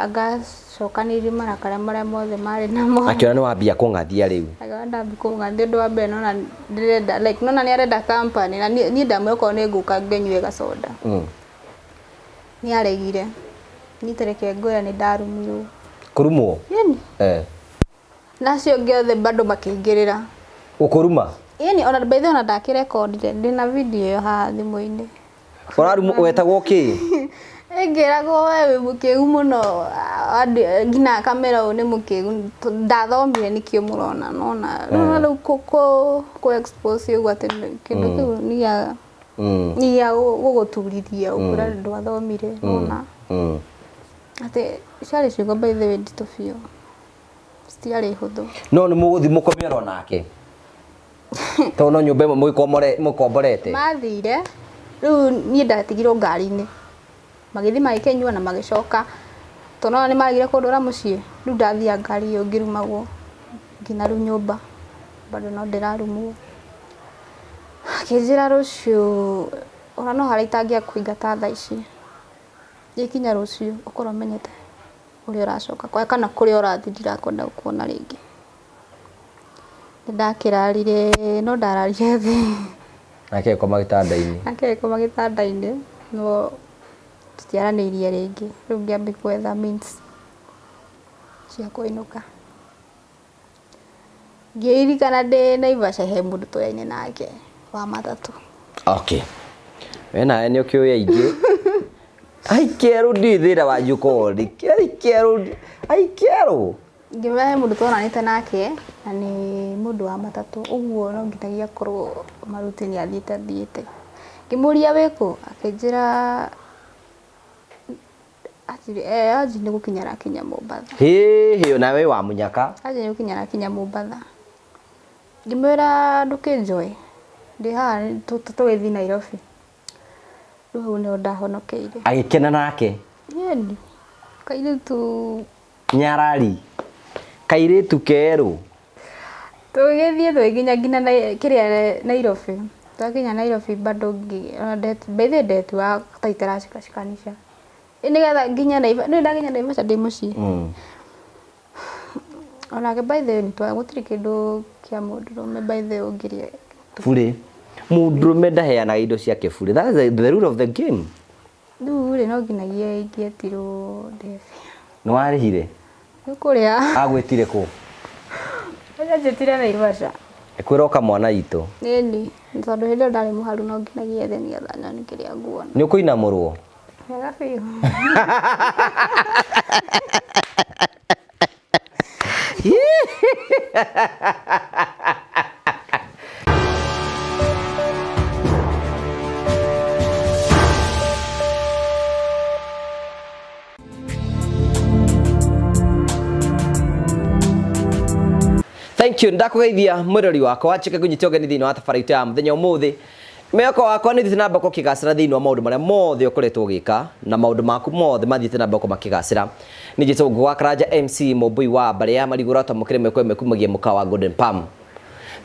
agacokanĩrĩria marakara marĩa mothe marĩ namo. Akĩona nĩ wambia kũng'athia rĩu. Ndambia kũng'athia ũndũ wa mbere nona ndĩrenda like nona nĩ arenda company na niĩ ndamwĩra okorwo nĩ ngũka ngenyue gacoda. Nĩ aregire. Niĩ tereke ngwĩra nĩ ndarumirwo. Kũrumwo? Nacio ngĩ othe bado makĩingĩrĩra. Gũkũruma? Ĩni ona by the way ona ndakĩrekondire ndĩna video ĩyo haha thimũ-inĩ. Ũrarumwo wetagwo kĩ? Ngĩragwo we wĩ mũkĩgu mũno nginya kamera ũyũ nĩ mũkĩgu ndathomire nĩkĩo mũrona nona rĩu kũ expose ũguo atĩ kĩndũ kĩu nĩya gũgũturithia ũkũra ndwathomire nona atĩ ciarĩ ciugo by the way nditũ biũ citiarĩ hũthũ no nĩ mũgũthi mũkomera nake tondũ no nyũmba ĩmwe mũkomborete mathire rĩu niĩ ndatigirwo ngari-inĩ magĩthi magĩkenyua na magĩcoka tondũ nĩ maragire kũndũra mũciĩ rĩu ndathia ngari ĩyo ngĩrumagwo nginya rĩu nyũmba bado no ndĩrarumwo akĩnjĩra rũciũ ona no harĩa itangĩa kũingata thaa ici gĩkinya rũciũ ũkorwo ũmenyete ũrĩa ũracoka kana kũrĩa ũrathiĩ ndirakwenda gũkuona rĩngĩ nĩndakĩrarire no ndararire thĩ nake koma gĩtanda-inĩ no tutiaranĩirie rĩngĩ rĩu ngĩambia gwetha means cia kũinũka ngĩririkana ndĩ Naivasha he mũndũ tũyaine nake wa matatũ we nawe nĩ ũkĩũĩ aingĩ aikerũ ndithĩra wanjũkori aikerũ ngĩmenya mũndũ tũonanĩte nake na nĩ mũndũ wa matatũ ũguo no nginyagia korwo maruti nĩ athiĩte ngĩmũria wĩkũ akĩnjĩra aji nĩ gũkinya arakinya Mombatha nawe wa mũnyaka aji nĩ gũkinya arakinya Mombatha ngĩmwĩra ndũkĩnjoe ndĩ haha tũgĩthiĩ Nairobi rĩu nĩho ndahonokeire agĩkena nake yeni kairĩtu nyarari kairĩtu kerũ tũgĩthiĩ tũgĩkinya kĩrĩa Nairobi twakinya Nairobi bado bethe ndetu wa taitaracikanisha nĩgetha nginya ndakinya Naivasha ndĩ mũciĩ onake by the way gũtirĩ kĩndũ kĩa mũndũrũme by the way ũngĩrĩa burĩ mũndũrũme ndaheanaga indo ciake burĩ that is the rule of the game rĩu rĩ no nginyagia ingĩetirwo ndebi nĩ warĩhire kũrĩa agwĩtire kũ anjĩtire Naivasha ekwĩra oka mwana itũ ĩni tondũ hĩndĩ ĩyo ndarĩ mũharu no nginyagia ethe nĩgetha nyone kĩrĩa nguona nĩ ũkũinamũrwo wega biũ Thank you ndakugeithia mũrori wakwa cheke kũnyita ũgeni thĩinĩ wa thabarĩ itũ ya mũthenya ũmũthĩ mĩako wakwa nĩ thiĩte na mbere kũkĩgacĩra thĩinĩ wa maũndũ marĩa mothe ũkoretwo ũgĩka na maũndũ maku mothe mathiĩte na mbere makĩgacĩra nĩ njĩtagwo Ngũgĩ wa Karanja MC Mũmbui wa Mbarĩ ya Marigũ ũtamũkĩre mekwe kumagia mũkawa wa Golden Palm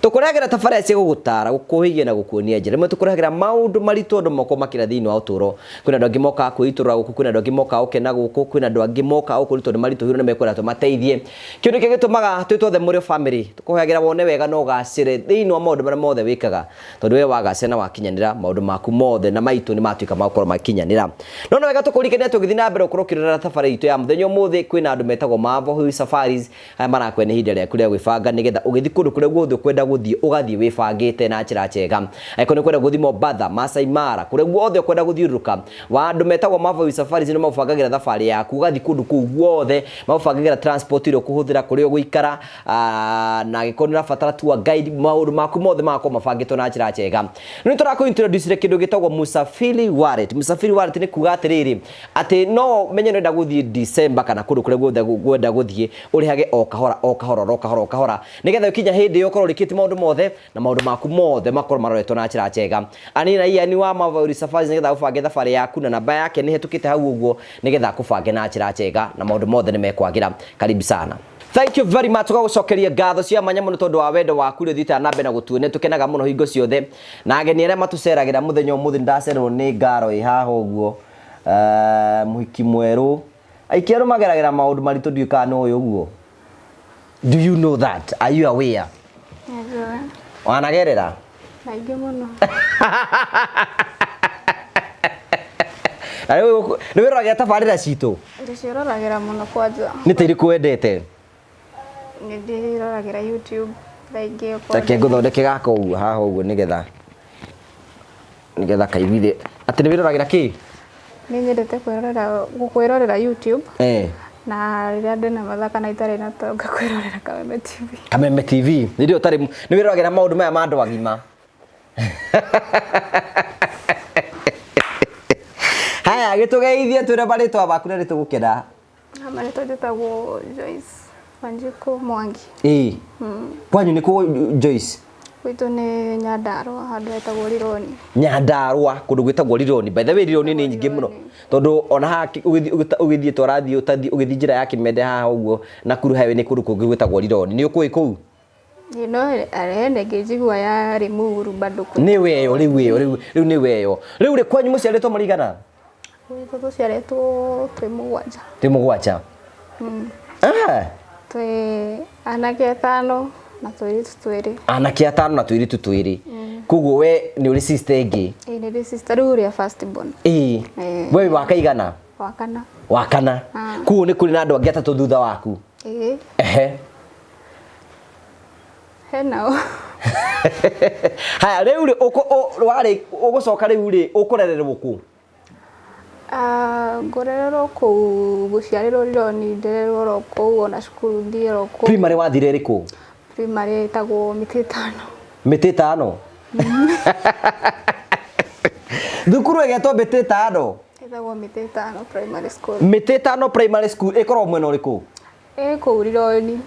tukurehagĩra tabarĩra cia gũgũtara gũkũhĩgia na gũkuonia njĩra rĩmwe tukurehagĩra maũndũ maritũ andũ moko makĩra thĩinĩ wa ũtũro kwĩna andũ angĩ moka kwĩitũra gũkũ kwĩna andũ angĩ moka gũkena gũkũ kwĩna andũ angĩ moka gũkũrutwo nĩ maritũ hiũ na mekwenda tũmateithie kĩndũ kĩngĩ gĩtũmaga twĩtothe mũrĩ family tukuhagĩra wone wega no gacĩre thĩinĩ wa maũndũ marĩa mothe wĩkaga tondũ we wagacĩra na wakinyanĩra maũndũ maku mothe na maitũ nĩ matuĩka magũkorwo makinyanĩra no wega tũkũrikania tũgĩthiĩ na mbere ũkũrũkĩrĩra tabarĩra itũ ya mũthenya ũmũthĩ kwĩna andũ metagwo Mavo Hill Safaris aya marakwene ihinda rĩaku rĩa gwĩbanga nĩgetha ũgĩthiĩ kũndũ kũrĩa guothe ũkwenda gũthiĩ ũgathiĩ wĩbangĩte na njĩra njega angĩkorwo nĩ kwenda gũthiĩ Mombatha Masai Mara kũrĩa guothe ũkwenda gũthiũrũrũka wa andũ metagwo Mavo Hill Safaris nĩ mabangagĩra thabarĩ yaku ũgathiĩ kũndũ kũu guothe mabangagĩra transport ĩrĩa ũkũhũthĩra kũrĩa ũgũikara na angĩkorwo nĩ ũrabatara tour guide maũndũ maku mothe magakorwo mabangĩtwo na njĩra njega nĩ tũrakũintroduce kĩndũ gĩtagwo Musafiri Wallet Musafiri Wallet nĩ kuga atĩrĩrĩ atĩ no menye nĩenda gũthiĩ December kana kũndũ kũrĩa guothe gwenda gũthiĩ ũrĩhage o kahora nĩgetha ũkinya hĩndĩ ĩyo ũkorwo ũrĩkĩtie maũndũ mothe na maũndũ maku mothe makorwo maroretwo na njĩra njega anina iani wa Mavo Hill Safaris nĩgetha ũbange thabarĩ yaku na namba yake nĩ hetũkĩte hau ũguo nĩgetha akũbange na njĩra njega na maũndũ mothe nĩ mekwagĩra karibu sana. Thank you very much gũcokeria ngatho cia manya mũno tondũ wa wendo waku rĩu thita na mbere na gũtuonia tũkenaga mũno hingo ciothe na ageni arĩa matũceragĩra mũthenya ũmũthĩ ndacererwo nĩ ngaro ĩ haha ũguo mũhiki mwerũ aikia mageragera maundu maritu ndiukana uyu guo. Do you know that? Are you aware? Yeah. Wanagerera? Naige muno. Ayo ni wiragira tabarira citu. Ndiciroragera muno kwanja. Ni tiri kwendete. Ni ndiroragera YouTube thaingĩ kwa. Take nguthondeke gaka uguo haha uguo nigetha kaiguithe ati ni wiroragera ki? Ni nyendete kwirorera YouTube. Na rĩrĩa ndĩna mathaa kana itarĩ na to ngakwĩrorera Kameme TV. Kameme TV. Nĩrĩo ũtarĩ nĩ wĩroragĩra maũndũ maya ma andũ agima. Haya gĩtũgeithie twĩre marĩtwa maku na nĩtũgũkena. Marĩtwa njĩtagwo Joyce Wanjiku Mwangi. Kwanyu nĩ kũ Joyce? Gwitũ nĩ Nyandarua handũ hetagwo Rironi. Nyandarua kũndũ gwĩtagwo Rironi. By the way Rironi nĩ nyingĩ mũno. Tondũ ona haha ũgĩthiĩ twarathiĩ ũgĩthiĩ njĩra ya Kĩmende haha ũguo Nakuru highway nĩ kũndũ kũngĩ gwĩtagwo Rironi. Nĩ ũkũĩ kũu? No arene ngĩjigua ya Limuru bado. Nĩ weyo rĩu nĩ weyo. Rĩu rĩ kwanyu mũciarĩtwo marigana? Gwitũ tũciarĩtwo twĩ mũgwanja. Twĩ mũgwanja? Twĩ anake atano na tũirĩtu twĩrĩ. Anake atano na tũirĩtu twĩrĩ. Koguo we nĩ ũrĩ sister ĩngĩ? Ĩĩ nĩ sister rĩu ũrĩa first born. We wa kaigana? Wa kana. Wa kana. Koguo nĩ kũrĩ na andũ angĩ atatũ thutha waku? Henao. Haya rĩu rĩ ũgũcoka rĩu rĩ ũkũrererwo kũ? Ngũrererwo kũu gũciarĩrwo Rironi, ndererwo kũu ona cukuru ndirerwo kũu. Primary wathire rĩkũ? Primary ĩtagwo Mĩtĩ Ĩtano. Mĩtĩ Ĩtano? Thukuru ĩgetwo Mĩtĩ Ĩtano? Ĩtagwo Mĩtĩ Ĩtano Primary School. Mĩtĩ Ĩtano Primary School ĩkoragwo mwena ũrĩkũ? Kũu Rironi.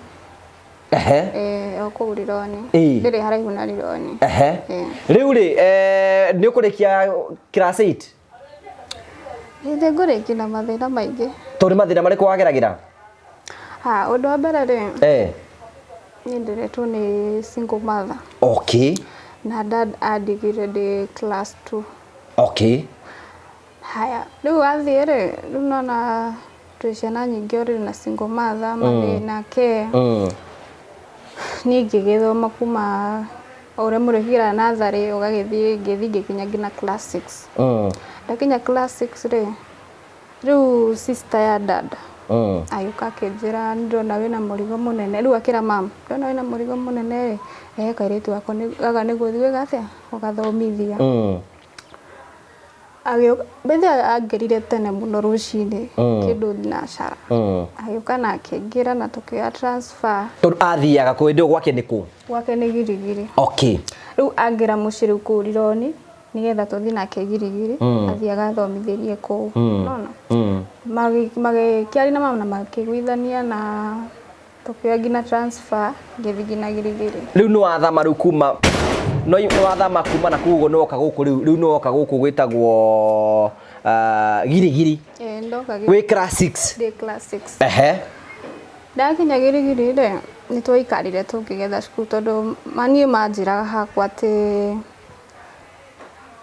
Kũu Rironi. Ndĩrĩ haraihu na Rironi. Rĩu rĩ nĩ ũkũrĩkia class 8? Nĩ ngũrĩkia na mathĩna maingĩ. Tondũ mathĩna marĩkũ wageragĩra? Ũndũ wa mbere rĩ niĩ nderetwo nĩ single mother. Okay. Na dad andigire ndĩ class 2. Okay. Haya rĩu wathiĩ rĩ rĩu nona twĩ ciana nyingĩ ũrĩ na single mother mathĩna ke. Niĩ ngĩgĩthoma kuma ũrĩa mũrĩkĩra natharĩ ũgagĩthiĩ ngĩkinya nginya class 6. Ndakinya class 6 rĩ rĩu sister ya dad ayuka akĩnjĩra ndĩrona wĩna mũrigo mũnene rĩu akĩra mama ndĩrona wĩna mũrigo mũnene rĩ kairĩtu wako gaga nĩguo thiĩ gatĩa ũgathomithia. Bethe angerire tene mũno rũcinĩ kĩndũ thinacara. Agĩũka na akĩingĩra na tũkĩoya transfer. Tondũ athiaga kũ ndĩ gwake nĩ kũ? Gwake nĩ Girigiri. Okay. Rĩu angĩra mũciĩ rĩu kũu Rironi nigetha tũthiĩ nake Girigiri athiaga athomithĩrie kũu. Nona magĩkĩaria na mama na makĩiguithania na tũkĩoya nginya transfer ngĩthiĩ nginya Girigiri. Rĩu nĩ wathama rĩu kuma no wathama kuma na kugo no ka gũkũ rĩu no ka gũkũ gwĩtagwo Girigiri. Ndoka Girigiri. Wĩ class 6? Ndĩ class 6. Ndakinya Girigiri rĩ nĩ twaikarire tũkĩgetha cukuru tondũ mani manjĩraga hakwa atĩ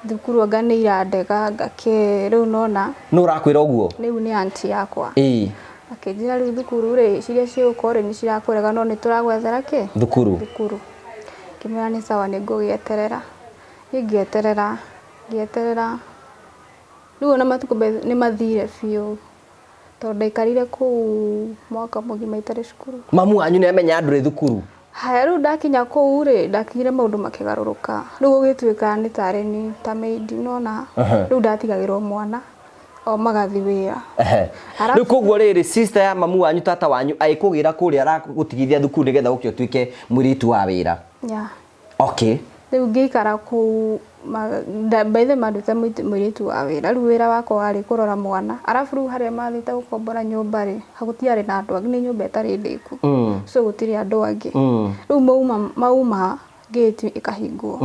thukuru anga nĩ irandega ngake rĩu nona. Nũ ũrakwĩra ũguo? Rĩu nĩ aunty yakwa. Akĩnjĩra rĩu thukuru rĩ ciria ciũkore nĩ cirakũrega no nĩ tũragwethera kĩ? Thukuru. Thukuru. Kĩmera nĩ sawa nĩ ngũgĩeterera. Ngĩeterera. Rĩu ona matukũ nĩ mathire biũ. Tondũ ndaikarire kũu mwaka mũgima itarĩ cukuru. Mamu wanyu nĩ amenya ndũrĩ thukuru? Haya rĩu ndakinya kũu rĩ ndakinyire maũndũ makĩgarũrũka. Rĩu gũgĩtuĩka nĩ tarĩ ni ta maid nona. Rĩu ndatigagĩrwo mwana o magathi wĩra. Rĩu koguo rĩrĩ sister ya mamu wanyu tata wanyu aikũgĩra kũrĩa aragũtigithia thukuru nĩgetha ũkĩ ũtuĩke mũirĩtu wa wĩra. Okay. Rĩu ngĩikara kũu baithe mandute mũirĩtu wa wĩra rĩu wĩra wakwa warĩ kũrora mwana arabu rĩu harĩa mathĩte gũkombora nyũmba rĩ hagũtiarĩ na andũ angĩ nĩ nyũmba ĩtarĩ ndĩku so gũtirĩ andũ angĩ rĩu mauma gate ĩkahingwo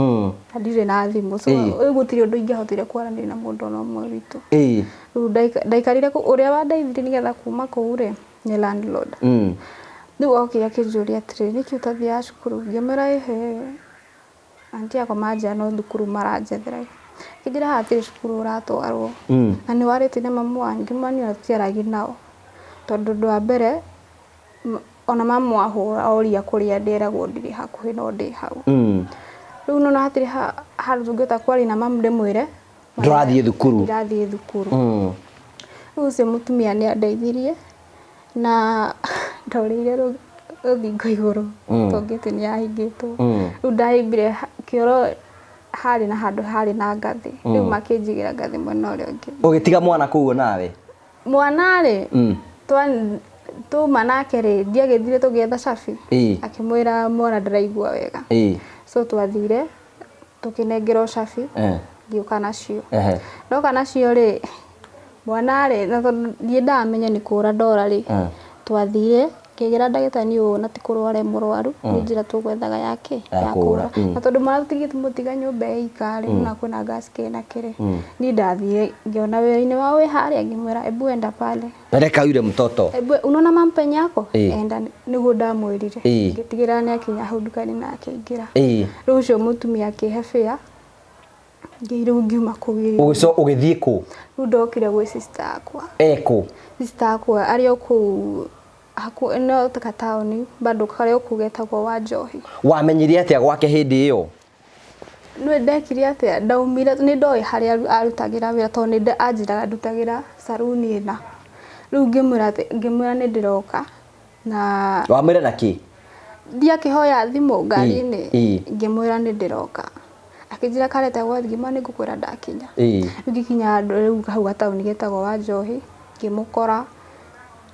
ndirĩ na thimũ so rĩu gũtirĩ ũndũ ingĩahotire kwaranĩria na mũndũ ona ũmwe witũ. Rĩu ndaikarire ũrĩa wandeithirie nĩgetha kuma kũu rĩ nĩ landlord. Rĩu okire akĩnjũria atĩrĩrĩ nĩkĩ ũtathiaga cukuru ngĩmwĩra ĩhĩ aunty yakwa manjĩra no thukuru maranjethera. Kĩnjĩra hatirĩ cukuru ũratwarwo na nĩ warĩtie na mamu wanyu ngĩmwĩra tũtiaragia nao tondu ndu wa mbere ona mamu ahura oria kuria nderagwo ndiri hakuhi no ndi hau riu no hatiri handu tungita kwari na mamu ndimwire ndurathie thukuru riu ucio mutumia ni andeithirie na ndorire ruthingo iguru tongete ni ahingitwo riu ndahimbire kioro hari na handu hari na ngathi riu makinjigira ngathi mwena uria ungi ugitiga mwana kuo nawe mwana ri tu manake ri ndiagithire tugietha cabi akimwira mwana ndiraigua wega so twathire tukinengerwo cabi ngiuka nacio ndoka nacio ri mwana ri na ndie ndamenya ni kura ndora ri twathire kigira ndagitani na tikurware murwaru njira tugwethaga yake ya kura na tondu mwana tutigite mutiga nyumba ikari na kuna gas kena kire ni ndathire ngiona wira-ini wa we haria ngimwira ebu enda pale reka yule mtoto ebu unaona mampenye yako enda niguo ndamwirire ngitigira ni akinya hau ndukani na akiingira riu ucio mutumia akihebia ngiiru ngiuma kuwiri ugithie ku riu ndokire gwi sister akwa sister akwa ario ku no taka taoni bado kare okugetagwo wa Njohi wamenyire atia gwake hindi iyo no ndekire atia ndaumire ni ndoi hari arutagira wira to ni anjiraga ndutagira saruni ina riu ngimwira ni ndiroka na wamwira naki ndia kihoya thimu ngari-ini ngimwira ni ndiroka akijira kareta gwa thigima ni ngukwira ndakinya ngikinya riu hau gatauni getagwo wa Njohi ngimukora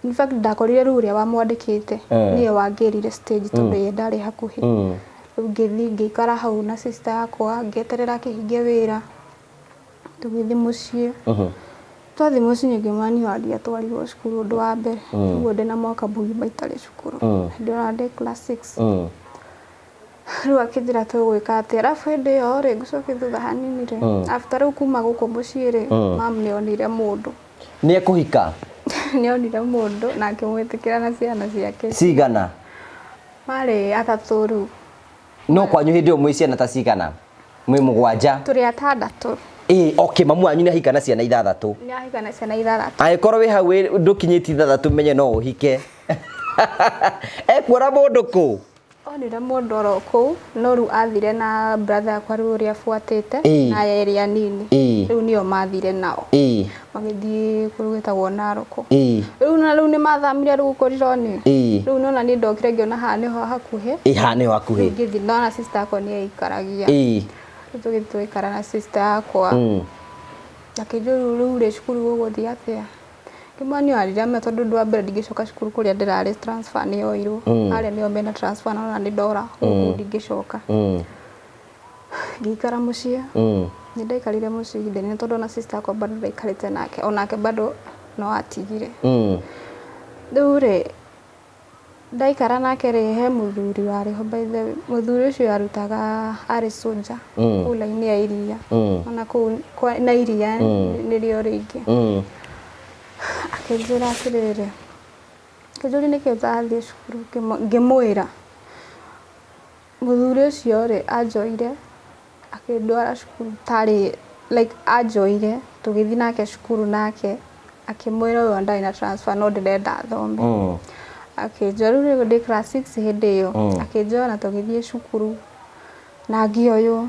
in fact ndakorire ruria wa mwandikite niye wangirire stage tondu ye ndari hakuhi ngithi ngikara hau na sister yakwa ngeterera kihinge wira tugithi mucii twathi mucii ngimani wadia twarirwo cukuru ndu wa mbere niguo ndina mwaka mugima itari cukuru ndira ndi class 6 riu akijira tugwika atia arafu hindi iyo ri ngucoke thutha hanini ri after riu kuma guku mucii ri mamu nionire mundu ni ekuhika nionire mundu na akimwitikira na ciana ciake cigana mari atatu riu no kwanyu hindi umwe ciana ta cigana mwi mugwanja turi atandatu okay mamu wanyu ni ahika na ciana ithathatu ni ahika na ciana ithathatu agikorwo wi hau ndukinyiti ithathatu menye no uhike ekuora mundu ku onire mundu oro ku no riu athire na brother akwa riu uria afuatite na area nini riu nio mathire nao magithii kurugitagwo Naroko riu ni mathamire riu kurironi riu nona ni ndokire ngiona ha niho hakuhi ha niho hakuhi ngithi ndona sister akwa ni aikaragia tugitwikara na sister yakwa akijuru riu ri cukuru guthii atia kimani arira me tondu ndu wa mbere ndigicoka cukuru kuria ndirari transfer ni oirwo aria nio mena transfer na ni ndora ndigicoka ngikara mucii ni ndaikarire mucii ndene tondu na sister akwa bado ndaikarite nake onake bado no atigire riu ri ndaikara nake ri he muthuri wari ho by the way muthuri ucio arutaga ari soja ula-ini ya iria ona ku na iria nirio ringi akijira atiriri kijuri ni kizathi cukuru ngimwira muthuri ucio ri anjoire akindwara cukuru tari like anjoire tugithi nake cukuru nake akimwira we ndai na transfer no ndirenda thombe akijora ri ndi class 6 hindi iyo akijora tugithie cukuru na ngioyo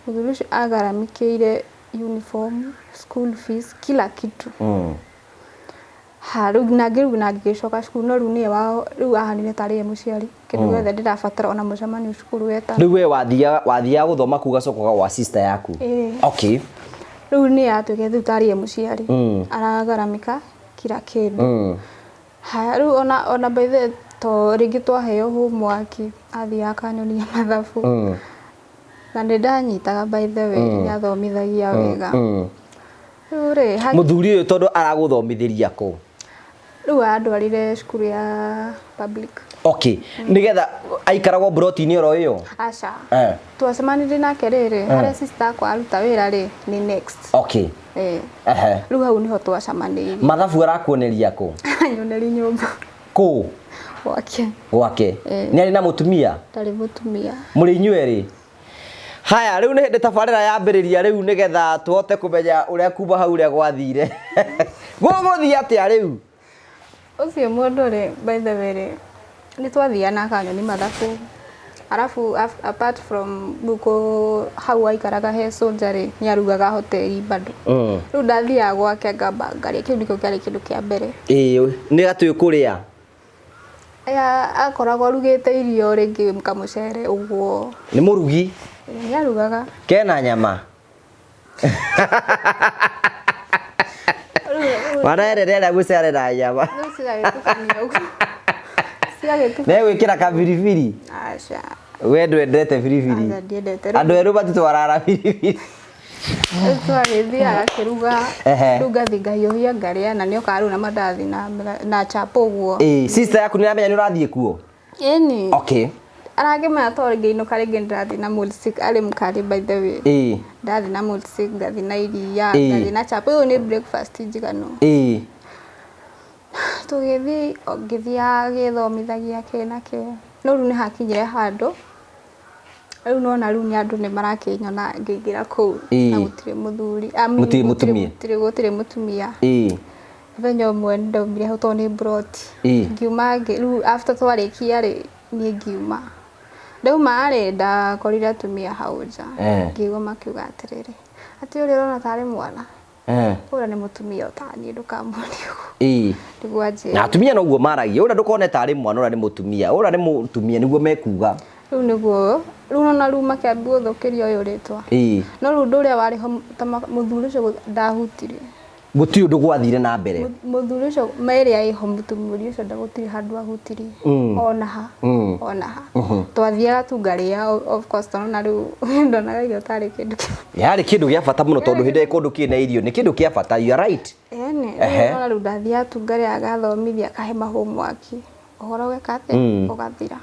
muthuri ucio agaramikire uniform school fees kila kitu haru na ngicoka cukuru no riu niye wao riu ahanire tari muciari kindu giothe ndirabatara ona mucemanio cukuru weta riu we wathia guthoma kuga cokoga wa sister yaku okay riu ni atuike riu tari muciari aragaramika kila kindu haya riu ona by the to ringi twaheo homework athia akanyonia mathabu na ndanyitaga by the way ni athomithagia wega ure muthuri uyu tondu araguthomithiria ku riu andwarire cukuru ya public okay nigetha aikaragwo broti-ini oro iyo aca twacemanirie nake riri haria sister akwa aruta wira ri ni next okay riu hau niho twacemanirie mathabu arakuoneria ku anyoneri nyumba ku gwake ni ari na mutumia tari mutumia muri inyueri haya riu ni hindi tabarira yambiriria riu nigetha tuhote kumenya uria kuma hau uria gwathire guguthii atia riu Ucio mundu ri by the way ri ni twathiana kanyoni mathabu arafu apart from buko hau aikaraga he soldier ri ni arugaga hoteli bado riu ndathia gwake ngamba ngaria kiu ndiko kiari kindu kia mbere ni gatuyu kuria aya akoragwo arugite irio ringi kamucere uguo ni murugi ni arugaga kena nyama Wanaendelea gucere na nyama. Ne wikira ka biribiri. Acha. We ndwendete biribiri. Andu eru batutwarara biribiri. Twagithia akiruga ruga thigayohia ngaria na nio karu na mandathi na chapo guo. Sister yaku ni amenya ni urathie kuo? Eni. Okay. Aragema atorige ino karege ndathi na mulsik ale mukari by the way. Ndathi na mulsik ngathi na iria ngathi na chapo ni breakfast njigano. Tugithi ngithia githomithagia kenake no ru ni hakinyire handu riu nona riu ni andu ni marakinyona ngigira ku na gutire muthuri gutire mutumia venyo mwe ndomire ho toni brot ngiuma riu after twarikia ri ni ngiuma ndauma ari ndakorire atumia hau nja ngiuga makiuga atiriri ati uri rona tari mwana ura ni mutumia utani ndukamoni niguo aje na atumia no guo maragia ura ndukone tari mwana ura ni mutumia niguo mekuga riu niguo riu nona riu makiambia guthukiria uyu ritwa no riu nduria wari ho muthuri ucio ndahutirie guti undu gwathire na mbere muthuri ucio meri aiho mutumuri ucio ndagutiri handu ahutirie ona ha twathiaga tu ngaria of course tona riu ndonaga irio tari kindu yari kindu gia bata muno tondu hindi kundu kina irio ni kindu kia bata you are right nona riu ndathia tu ngaria agathomithia kahe homework ohoro wekate ugathira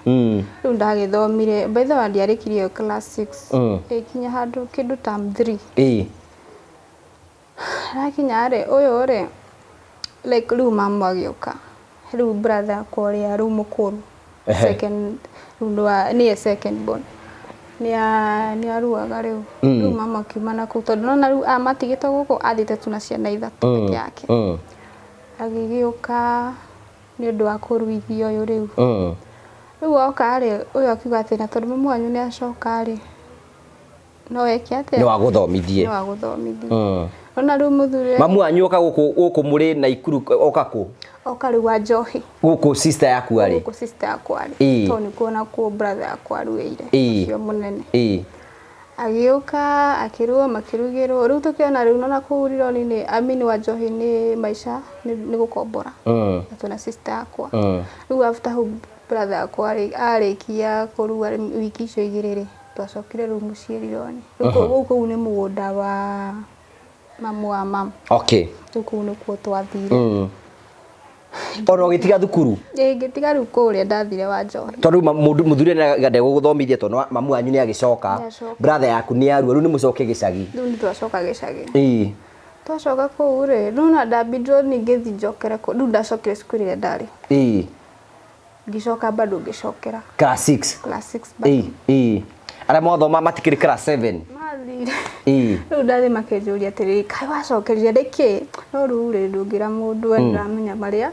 riu ndagithomire by the way ndiarikirie class 6 ikinya handu kindu term 3 Rakinyare uyu ri like riu mama agioka riu brother koria riu mukuru second ni second born ni aruaga riu mama kiuma na ku tondu na riu amatigite guku athite tu na ciana ithatu peke yake agigioka ni undu wa kuruithia uyu riu riu oka ri uyu akiuga atina tondu mama wanyu ni acoka ri no eke ate ni wa guthomithie ona riu muthuri mamu wanyu oka guku muri na ikuru oka ku oka riu wa Njohi guku sister yaku ari guku sister yaku ari toni kuona ku brother yaku aruire cio munene agioka akirua makirugiro riu tukiona riu nona kuuriro ni amini wa Njohi ni maisha ni gukombora tuna sister yaku riu after hu brother yaku arikia kurua wiki icio igiriri twacokire riu mucirironi riu ku ni mugunda wa mamu wa mama okay tuku ni ku twathire ono gitiga thukuru ngitiga riu kuria ndathire wa Njohi tondu muthuri na gade guthomithia tondu mamu wanyu ni agicoka brother yaku ni arua riu ni mucoke gicagi riu ni twacoka gicagi twacoka ku ri nona ndabidro ni ngithi njokere ku riu ndacokire cukuru ria ndari ngicoka bado ngicokera class 6 bado ara mothoma matikiri class 7 riu ndathi makijuria atiri kai wacokeria ndiki no riu ri ndungira mundu ndamenya maria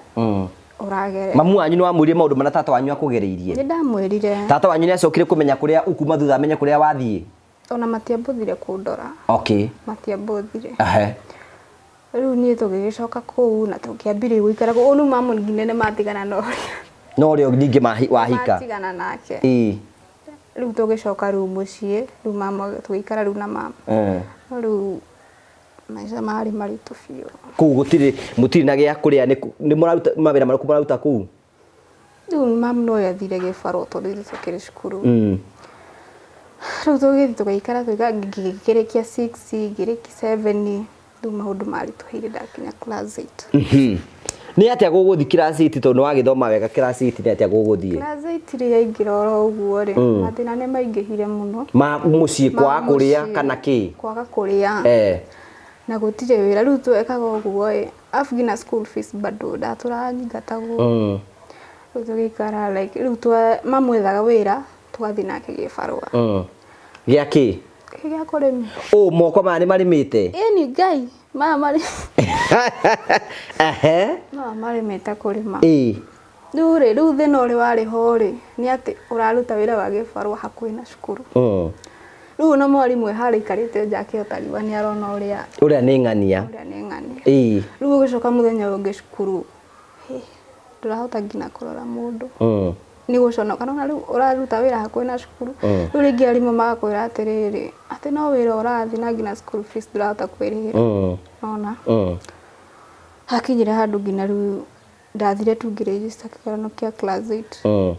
uragere mamu wanyu ni wamwirie maundu mana tata wanyu akugereirie ni ndamwirire tata wanyu ni acokire kumenya kuria ukuma thutha amenya kuria wathie ona matiambuthire kundora okay matiambuthire riu ni tugicoka ku na tukiambirie guikara ku onu mamu nginene matigana no rio ningi wahika matigana nake riu tugicoka riu mucii riu mama tugiikara riu na mama riu maisha mari maritu biu ku mutiri na gia kuria ni muraruta mawira mariku muraruta ku riu mama no yathire gibaro tondu tukiri cukuru riu tugithi tugiikara ngigikirikia 6 ngirikia 7 riu maundu marituhire ndakinya class 8 ni atia guguthi class 8 tondu wagithoma wega class 8 ni atia guguthie class 8 ri yaingira oro uguo ri mathina ni maingihire muno mucii kwa kuria kana ki kwaga kuria na gutire wira riu twekaga uguo afgina school fees bado ndaturanyingatagwo riu tugikara like riu mamwethaga wira twathi nake gibarua gia ki gia kurimi moko mani marimite ni ngai mama mari mama mari meta kurima riu thina uri wari hori ni ati uraruta wira wa gibarua hakuhi na cukuru riu na mwarimu hari ikarite njake otariwa ni arona uria ni ng'ania riu ugicoka muthenya ungi cukuru ndurahota ngina kurora mundu ni gucona kana riu uraruta wira hakuhi na cukuru riu ringi arimu magakwira atiriri ati no wira urathi na ngina school fees ndurahota kwirihira ona hakinyire handu ngina riu ndathire tu ngiregister kikarano kia class 8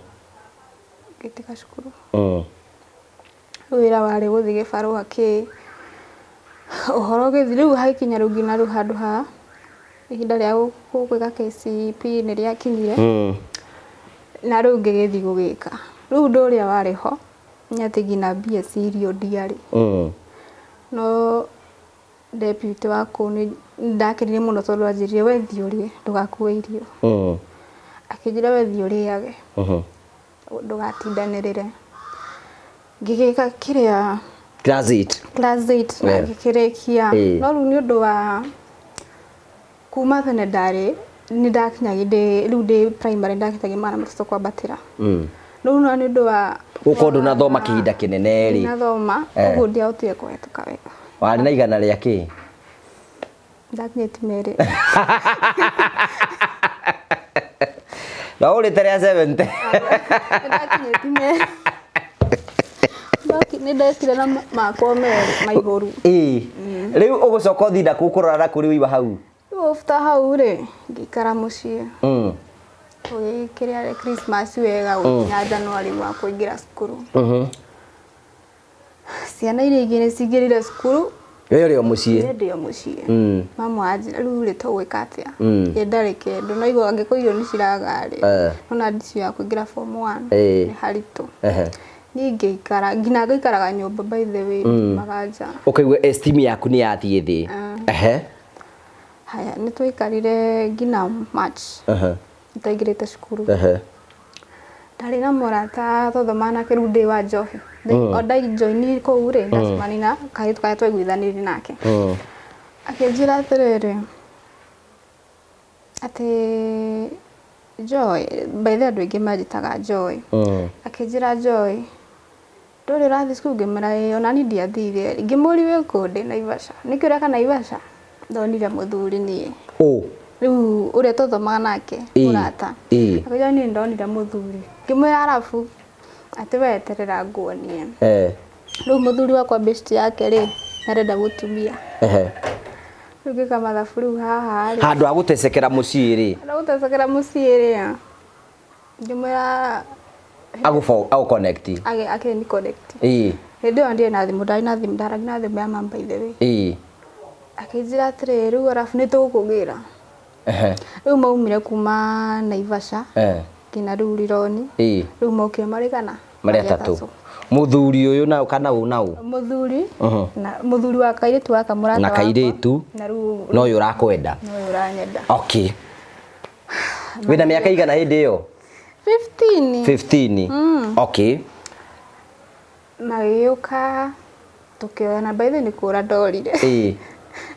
gitika cukuru wira wari guthi gibarua ki uhoro githi riu haikinya riu ngina riu handu ha ihinda ria gwika KCPE ni ria kinyire na riu ngigithi gugika riu nduria wari ho nyati ngina BSc irio ndiari no deputy wako ni ndakirire muno tondu anjirire wethi urie ndugakue irio akijira wethi uriage ndugatindanirire ngigika kiria class 8 na ngikirikia no riu ni undu wa kuma tene ndari ni ndakinyagide riu ndi primary ndakinyagide mana matoto kwambatira riu no ni undu wa ukondu na thoma kihinda kinene ri na thoma uguo ndiahotire kuhituka wega wari na igana ria ki ndakinyete mere na uri tere 70 ndakinyete mere ni ndekire na makwa mere maiguru riu ugucoka thinda kukurora kuri wiwa hau ufta hau ri ngikara mucie kiria Christmas wega ukinya January wa kuingira cukuru ciana iria ingĩ nĩ cingĩrire cukuru rĩo muciĩ ndio muciĩ mama anjira rĩu rĩ tũgwĩka atĩa ndarĩ kĩndũ no igua angĩkorwo irio nĩ ciragarĩ ona ndicio ya kũingĩra form 1 nĩ haritũ niĩ ngĩikara ngina ngaikaraga nyũmba by the way magaja ũkaigua esteem yaku nĩ yathiĩ thĩ haya nĩ twaikarire ngina March nĩtwaingĩrĩte cukuru ndarĩ na mũrata twathomana kĩrĩu ndĩ wa njohi onda join kũu rĩ ndacemania na kairĩtu karĩa twaiguithanĩire nake akĩnjĩra atĩrĩrĩ atĩ Joy by the andũ aingĩ manjĩtaga Joy akĩnjĩra Joy ndũrĩ ũrathiĩ cukuru ngĩmwĩra ona niĩ ndiathire ngĩmũũria wĩkũ ndĩ Naivasha nĩkĩ ũreka Naivasha ndonire mũthuri niĩ riu uria tũthomaga nake mũrata akĩnjĩra niĩ ndonire mũthuri ngĩmwĩra arabu ati weterera nguonie riu muthuri wakwa best yake ri arenda gutumia riu ngika mathabu riu haha ri handu agutecekera mucii ri agutecekera mucii ri ngimwira au connect ake ni connect hindi yo ndie na thimu ndari na thimu ndaragi na thimu ya mamba ithewe akijira atiri riu arafu ni tugukugira riu maumire kuma Naivasha kina riu Rironi riu mokire marigana mari atatu muthuri uyu na kana unau muthuri na muthuri wa kairitu wa kamurata na kairitu no uyu urakwenda no uyu uranyenda okay wina miaka igana hindi iyo 15 okay magĩũka tukioana by the ni kura ndorire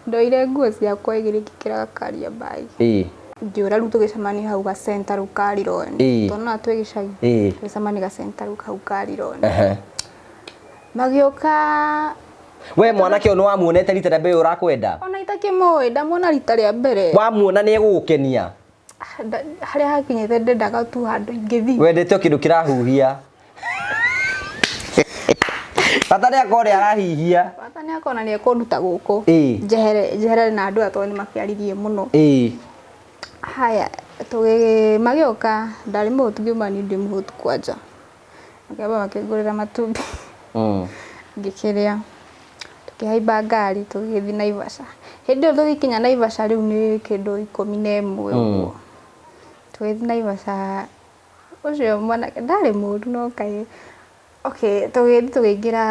ndoire nguo ciakwa igĩrĩ ngĩkĩra karia bag ngiura rĩu tũgĩcemania hau ga center rũu Karironi tondũ twĩ gĩcagi tũgĩcemania ga center rũu hau Karironi magĩũka we mwanake ũyũ wamuonete rita rĩa mbere ũrakwenda ona itakĩmũĩ ndamuona rita rĩa mbere wamuona nĩ egũgũkenia harĩa hakinyĩte ndendaga tu handũ ingĩthiĩ wendete kĩndũ kĩrahuhia bata nĩ akore arahihia bata nĩ akona nĩ ekũnduta gũkũ njehere na andũ atũ nĩ makĩaririe mũno haya magĩũka ndarĩ mũhũtu ngiumani ndĩ mũhũtu kwanja makĩamba makĩngũrĩra matumbĩ ngĩkĩrĩa tukĩhaimba ngari tũgĩthiĩ Naivasha hĩndĩ ĩyo tũgĩkinya Naivasha rĩu nĩ kĩndũ 11 ũguo tũgĩthiĩ Naivasha ucio mwanake ndarĩ mũru no kaĩ okay tũgĩthiĩ tũkĩingĩra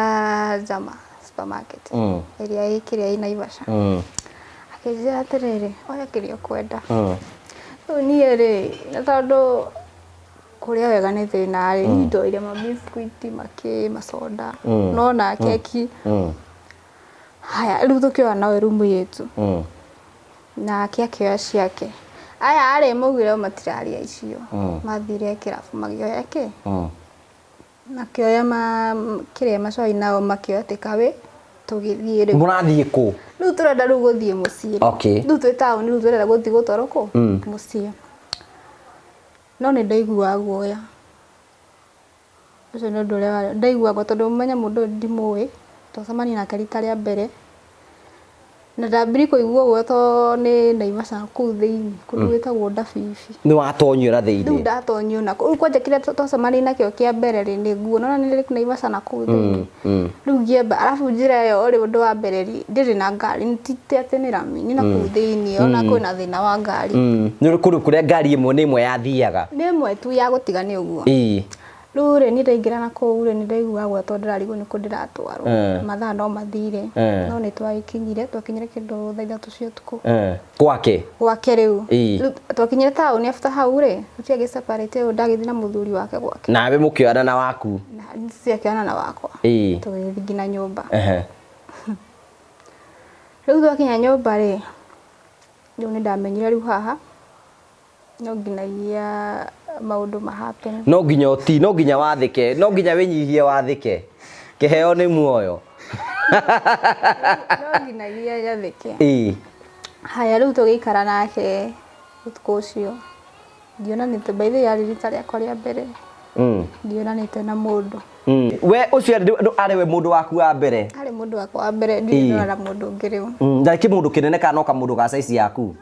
Jama supermarket ĩrĩa ĩkĩrĩa ĩ Naivasha akĩnjĩra atĩrĩrĩ oya kĩrĩa ũkwenda rĩu niĩ rĩ na tondũ kũrĩa wega nĩ thĩna rĩ ndoire mabiscuit masoda no na keki haya rĩu tũkĩoya nawe rumu yetu na akĩoya ciake aya arĩ mugire matiraria icio mathire kĩrabu magĩoya kĩ makĩoya kĩrĩa macoi nao makĩoya tĩkawe tũgĩthiĩ rĩu mũrathiĩ kũ rĩu tũrenda rĩu gũthiĩ mũciĩ rĩu twĩ taũni rĩu tũrenda gũthiĩ gũtwarwo kũ mũciĩ no nĩ ndaiguaga guoya ũcio nĩ ũndũ ũrĩa ndaiguaga tondũ ũmenya mũndũ ndimũĩ twacemania nake rita rĩa mbere na ndambire kũigua guoya to nĩ Naivasha kũu thĩinĩ kũndũ gwĩtagwo Ndabibi nĩ watonyora thĩinĩ rĩu ndatonyio na rĩu kwanja kĩrĩa twacemania nakĩo kĩa mbere nĩ nguona na nĩ Naivasha na kũu thĩinĩ rĩu ngĩamba arabu njĩra ĩyo ũrĩ ũndũ wa mbere ndĩrĩ na ngari ti atĩ nĩ rami nĩ na kũu thĩinĩ ona kwĩna thĩna wa ngari nĩ kũndũ kũrĩa ngari ĩmwe yathiaga nĩ ĩmwe tu ya gũtigana ũguo rĩu rĩ nĩ ndaingĩra na kũu rĩ nĩ ndaigua guoya tondũ ndĩrarigwo nĩ kũ ndĩratwarwo mathaa no mathire no nĩ twakinyire kĩndũ thaa 3 cia ũtukũ gwake rĩu twakinyire taũni after hau rĩ tũtiagĩ separate ũyũ ndagĩthiĩ na mũthuri wake gwake nawe mũkĩoana na waku ciakĩona na wakwa tũgĩthiĩ nginya nyũmba rĩu twakinya nyũmba rĩ rĩu nĩ ndamenyire rĩu haha no nginagia maũndũ mahappen no nginya wathĩke no nginya wĩnyihie wathĩke kĩheo nĩ muoyo no nginagia yathĩke haya rĩu tũgĩikara nake ũtukũ ũcio ndionanĩte by the way yarĩ rita rĩakwa rĩa mbere ndionanĩte na mũndũ we ũcio arĩ we mũndũ waku wa mbere arĩ mũndũ wakwa wa mbere ndionana mũndũ ũngĩ rĩu ndarĩ kĩmũndũ kĩnene kana no kamũndũ ga size yaku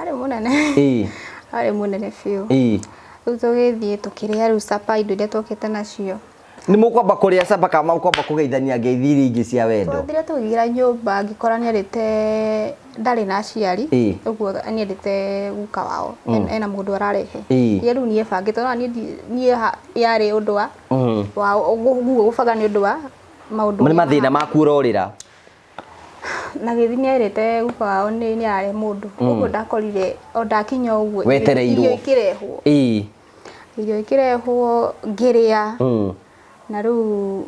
arĩ mũnene arĩ mũnene biũ rĩu tũgĩthiĩ tũkĩrĩa rĩu sapa indo iria twokĩte nacio nĩ mũkwamba kũrĩa sapa kana mũkwamba kũgeithania ngeithi ingĩ cia wendo twathire tũgĩra nyũmba ngĩkora nĩarĩte ndarĩ na aciari ũguo nĩarĩte guka wao ena mũndũ ararehe rĩu niĩ bangĩte no niĩ yarĩ ũndũ wa ũguo gũbanga nĩ ũndũ wa maũndũ nĩ mathĩna maku ũrorĩra na gĩthi nĩarĩte guka wao nĩ arare mũndũ ũguo ndakorire o ndakinya ũguo irio ikĩrehwo ngĩrĩa na rĩu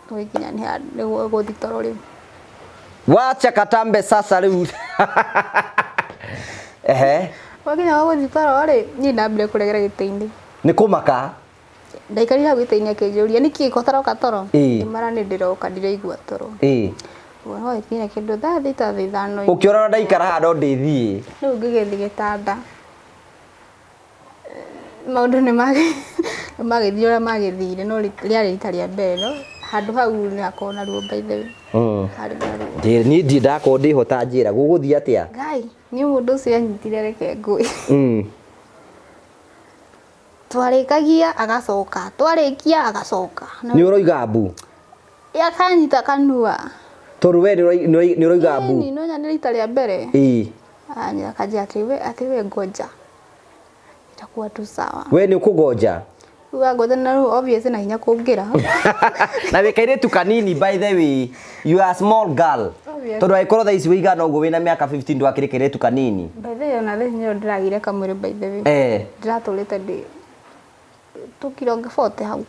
tũgĩkinya nĩ gũthiĩ toro rĩu wacha katambe sasa rĩu wakinya gũthiĩ toro rĩ niĩ ndambire kũregera gĩtĩ-inĩ nĩ kũmaka ndaikarire hau gĩtĩ-inĩ akĩnjũria nĩkĩ ũtaroka toro mara nĩ ndĩroka ndiraigua toro no ikinya kĩndũ thaa 5 ũkĩona ndaikara haha no ndĩthiĩ rĩu ngĩgĩthiĩ gĩtanda maũndũ nĩ magĩthiĩ ũrĩa magĩthire no rĩarĩ rita rĩa mbere no handũ hau nĩ akona ruo by the way harĩ na ruo niĩ ndakorwo ndĩhota njĩra gũgũthiĩ atĩa ngai nĩ mũndũ ũcio anyitire reke ngũĩ twarĩkagia agacoka twarĩkia agacoka nĩ ũroiga mbu yakanyita kanua tondũ we nĩ ũroiga mbu no nĩ rita rĩa mbere akajia atĩ we ngoja itakuwa tu sawa we nĩ ũkũgonja ngoja na rĩu obviously na hinya kũngĩra na wĩkairĩtu kanini by the way you are a small girl tondũ agĩkorwo thaa ici wĩigana ũguo wĩna mĩaka 15 ndwakĩrĩ kairĩtu kanini by the way ona thĩ nĩ ndĩragire kamwĩrĩ by the way ndĩratũrĩte ndĩ tukiro 40 hau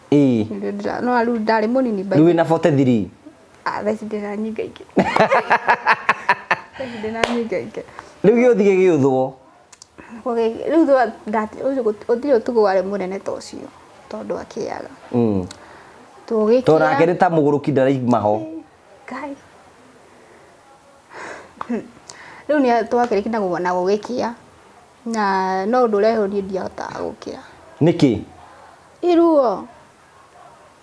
no rĩu ndarĩ mũnini by rĩu wĩna 43 thaa ici ndĩna nyinga ingĩ rĩu gĩũthi gĩgĩũthwo rĩu ũthiĩ ũtukũ warĩ mũnene ta ũcio tondũ akĩaga tũgĩkia tondũ nake ta mũgũrũki ndaraima ho rĩu nĩ twakĩrĩkia na gũgĩkia na no ũndũ ũrĩa niĩ ndiahotaga gũkĩra nĩkĩ iruo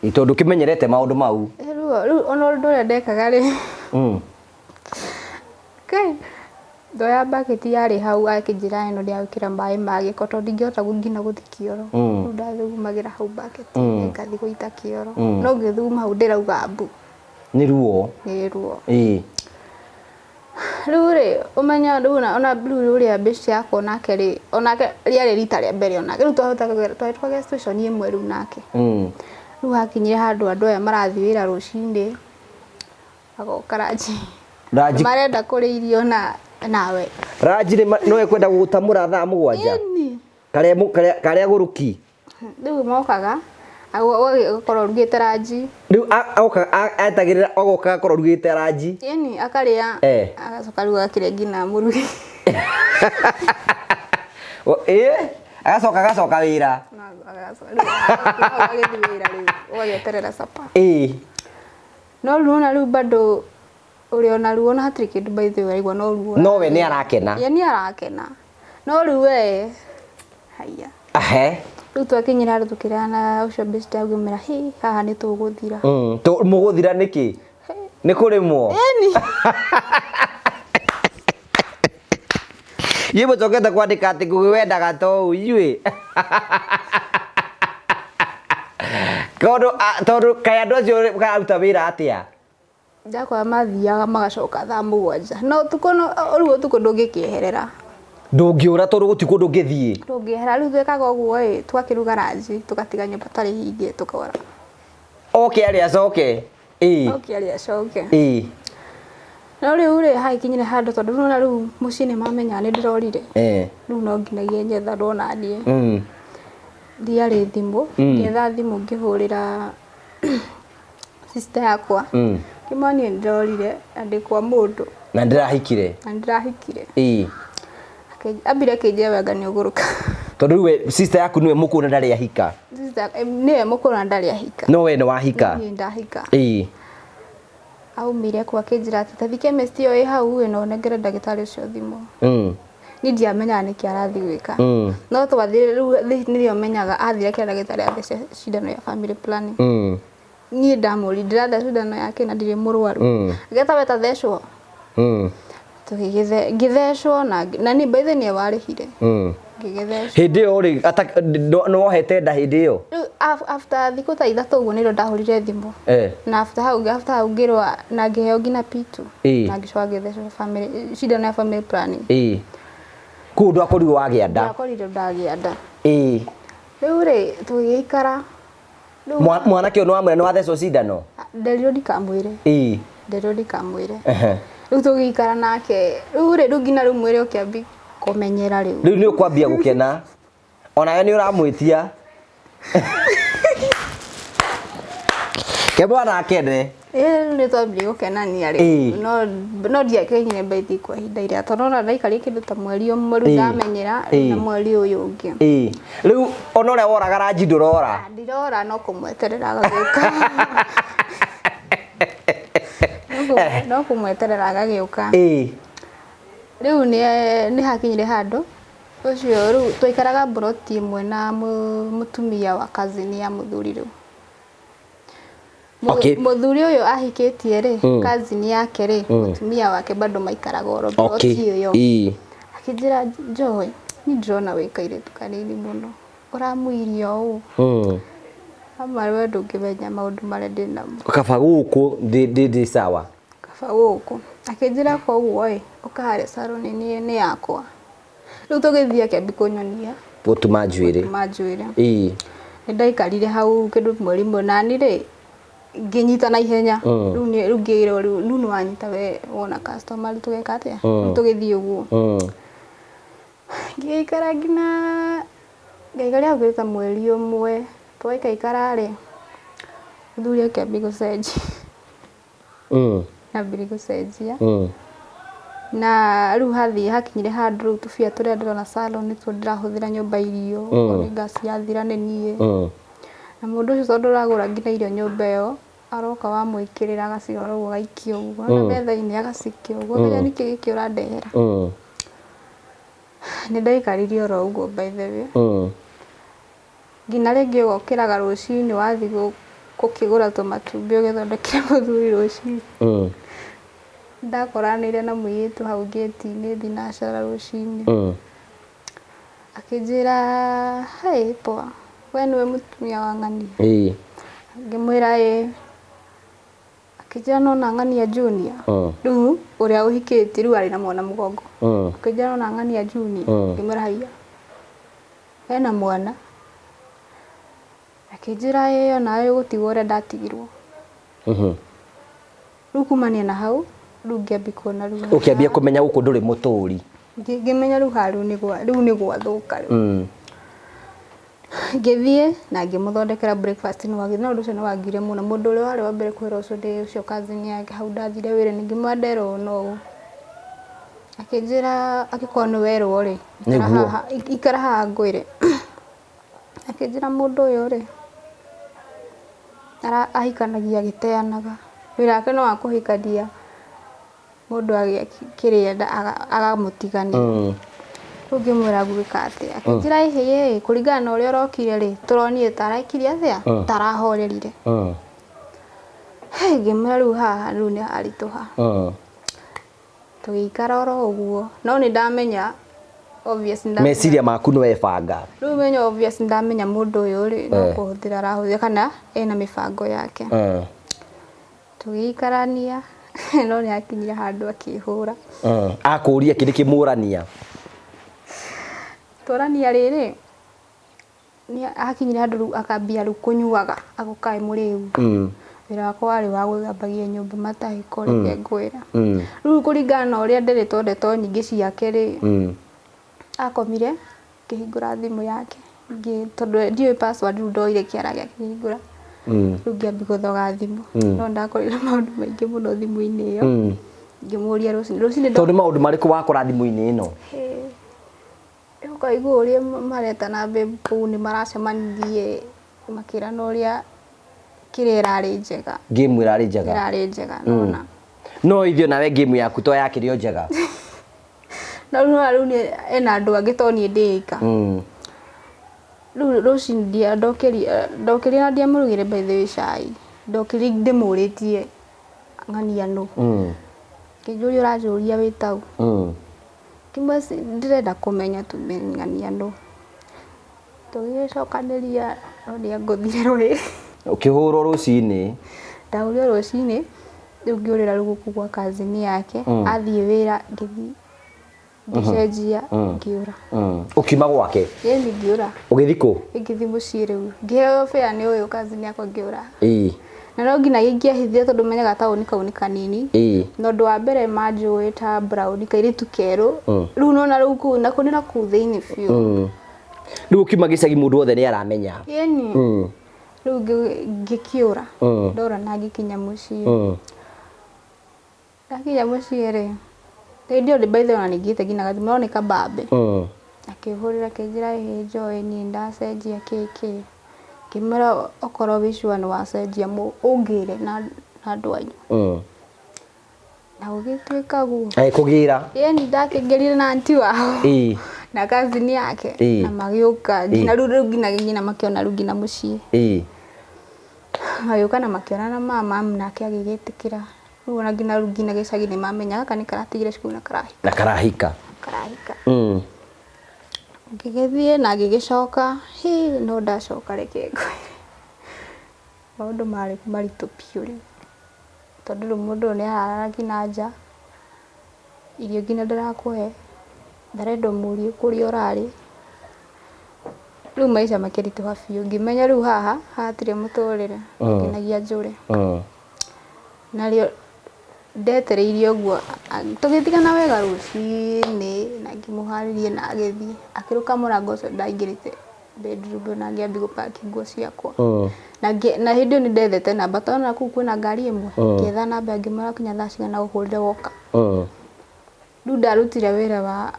tondũ kĩmenyerete maũndũ mau iruo rĩu ona ũndũ ũrĩa ndekaga rĩ ndoya bucket yarĩ hau akĩnjĩra ĩno ndĩagĩkĩra maĩ ma gĩko tondũ ndingĩhota nginya gũthiĩ kĩoro rĩu ndathugumagĩra hau bucket ngathiĩ gũita kĩoro no ngĩthuguma hau ndĩrauga mbu nĩ ruo rĩu rĩ ũmenya rĩu ona rĩu ũrĩa mbici yakwa nake rĩ onake rĩarĩ rita rĩa mbere onake rĩu twahotagĩra station ĩmwe rĩu nake rĩu hakinyire handũ andũ aya marathiĩ wĩra rũcinĩ agoka ranji marenda kũrĩa irio nawe ranji no ekwenda gũgũtamũra thaa 7 karĩa gũrũki rĩu mokaga Agokorwo rugite ranji. Riu etagirira ogoka akorwo rugite ranji. Yani akaria agacoka riu akiria ngina murugi. Agacoka wira. Agithii wira riu ugeterera sapa. No ruona riu bado uri ona ruona hatiri kindu by the way aigua no ruona. No we ni arakena. Ye ni arakena. No riu we haya. Riu twakinyira andu tukirana ucio best agumira haha ni tuguthira. Muguthira niki? Ni kurimwo. Yibo toketa kwandika ati ngugiwendaga to iyui. Tondu kaya andu acio karuta wira atia? Ndakwa mathiaga magacoka thaa 7. No tuko no riu tuko ndungikieherera. Ndungiura tondu gutiko ndungithie. Ndungihera riu twekaga uguo twakiruga ranji tukatiga nyumba tari hinge tukora. Okay ari acoke. Okay ari acoke. No riu haikinyire handu tondu nona riu mucii ni mamenya ni ndirorire. Riu no nginagia nyetha ndona nie. Ndiari thimu, ngetha thimu ngihurira sister yakwa. Kimani ndorire andikwa mundu. Na ndirahikire. Ambire kije wega ni uguruka. Tondu we sister yaku niwe mukuna ndari ahika. Sister niwe mukuna ndari ahika. No we ni wahika. Ni ndahika. Aumire kwa kinjira ati tathi chemist yo hau no negere ndagitari ucio thimu. Ni ndiamenya niki arathi gwika. No twathire riu nirio menyaga athire kira ndagitari athece cindano ya family planning. Ni ndamuri ndirathe cindano yake na ndiri murwaru. Geta weta thecwo. Ngithecwo na ni by the ni warihire. Ngigethecwo. Hindi yo ri no wohete nda hindi yo. After thiku ta 3 uguo niro ndahurire thimu. Na after hau ngirwa na ngiheo ngina pitu. Na ngicoka ngithecwo family cindano ya family planning. Kundu akorirwo wagia nda. Akorirwo ndagia nda. Riu ri tugikara. Mwanake ono amwe no athecwo cindano. Nderirwo ndikamwire. Nderirwo ndikamwire. Riu tugikara nake. Riu ngina riu mwire ukiambi kumenyera riu. Riu ni ukwambia gukena. Ona we ni uramwitia. Kebwana akene. Ni twambire gukenania riu. No ndiakenyire baithi kwa ihinda iria tondu ona ndaikaria kindu ta mweri umwe riu ndamenyera na mweri uyu ungi. Riu ona uria woraga ranji ndurora. Ndirora no kumweterera agagiuka. No kumweterera agagiuka. Riu ni hakinyire handu ucio riu twaikaraga broti imwe na mutumia wa cousin ya muthuri riu. Muthuri uyu ahikitie ri cousin yake ri mutumia wake bado maikaraga oro broti iyo. Akijira Joy ni ndrona wikaire tukanini muno uramuirio uu. Amara we ndungimenya maundu maria ndinamo. Kaba guku ndi sawa. Kaba guku akijira kwa uguo ukahare salon ni yakwa. Riu tugithia kiambi kunyonia gutuma njuire. Ni ndaikarire hau kindu mweri munani ri nginyita na ihenya. Riu ngiro riu ni wanyita we wona customer tugeka atia. Tugithie uguo. Ngikara ngina ngaikaria gwita mweri umwe. Twaikaikara ri muthuri akiambi gucenjia. Na mbiri gucenjia. Na riu hakinyire handu riu tubia turia ndirona salon ni tu ndirahuthira nyumba irio. Ni gas yathira ni nie. Na mundu ucio tondu uragura ngina irio nyumba iyo aroka wa mwikirira agacirora uguo gaikio uguo. Na metha-ini agacikia uguo. Menya niki giki urandehera. Ni ndaikaririe oro uguo by the way. Ngina ringi ugokiraga rucini wathi gukigura tumatumbi ugithondekera muthuri rucini. Ndakoranire na muitu hau gate-ini thinacara rucini. Akijira hai poa we niwe mutumia wa ng'ania. Ngimwira akijira nona ng'ania junior. Riu uria uhikiti riu ari na mwana mugongo. Akijira nona ng'ania junior. Ngimwira haiya ena mwana. Akijira nawe gutigwo uria ndatigirwo. Riu kumania na hau riu ngiambi kuona riu ukiambia kumenya guku nduri muturi. Ngimenya riu haru ni gwathuka riu. ngithie na ngimuthondekera breakfast no wagi na ndu no wagire muno mundu uri wari wa mbere kwira ucio ndi ucio cousin yake hau ndathire wire ningi mwandero no akinjira akikona wero ri ikara haha ngwire akinjira mundu uyu ri ara ahikanagia giteanaga wira ake no akuhikadia mundu agikirienda agamutigania ungimwira gwika atia akinjira ihe kuringana na uria urokire ri turonire tarakire atia tarahorerire ngimwira riu haha riu ni harituha tuikara oro uguo no ni ndamenya obvious meciria maku no ebanga riu menya obvious ndamenya mundu uyu ri no kuhuthira arahuthia kana ena mibango yake tuikarania no ni akinyira handu akihura akuria kiri kimurania torania riri ni akinyira handu akambia riu kunyuaga agukae muriu wira wakwa wari wa gwithambagia nyumba matahiko reke ngwira riu kuringana na uria nderetwo ndeto nyingi ciake ri akomire kihingura thimu yake tondu ndiwe password riu ndoire kiara giake kihingura riu ngiambi guthoga thimu no ndakorire maundu maingi muno thimu-ini iyo ngimuria rucini tondu maundu mariku wakora thimu-ini ino ukaigua uria maretana babe kuu ni maracemanirie makirana uria kire irari njega game irari njega nona no ithio nawe game yaku to yakirio njega no riu ni ena andu angi to ni ndika riu rucini ndia ndokiria na ndiamurugire by the way cai ndokiri ndimuritie ng'ania no kijuria urajuria witau kimasi ndirenda kumenya tumeng'ania no tugicokanĩria no ndia nguthire rwĩ ukihurwo rucini ndahurwo rucini riu ngiurira ruguku gwa cousin yake athie wira ngithi ngicenjia ngiura ukima gwake yeni ngiura ugithiko ngithi mucii riu ngiheo fare ni uyu cousin yakwa ngiura na no ngina ingĩahithia tondu menyaga taũni kau ni kanini no ndu wa mbere manjũĩ ta brown kairitu keru riu nona riu kuu na kunira kuu thiini biũ riu ukima gicagi mundu wothe ni aramenya yeni riu ngikiura ndora na ngikinya mucii ndakinya mucii ri ndio ndi by the way ningite ngina gathi no ni kabambe akihurira kinjira joy ni ndacenjia kiki kimera okoro wishwa no wacenjia mu ungire na andu anyu na ugitwika guo kugira yeni ndakigerire na anti wao na cousin yake na magiuka ngina riu ngina makiona riu ngina mucii magiuka na makiona na mama nake agigitikira riu na ngina riu ngina gicagi ni mamenyaga kana karatigire cukuru na karahika ngigithie na ngigicoka no ndacoka reke maundu mari maritu piu ri tondu riu mundu ni araragi na nja irio ngina ndirakuhe ndarenda murie kuria urari riu maisha makirituha biu ngimenya riu haha hatire muturire nginagia njure nario ndetereirie uguo tugitigana wega rucini na ngimuharirie na agithie akiruka murango ucio ndaingirite bedroom na ngiambi gupaki nguo ciakwa na hindi ni ndethete namba tona kuu kwina ngari imwe ngetha namba ngimara kinya thaa cigana guhurire woka riu ndarutire wira wa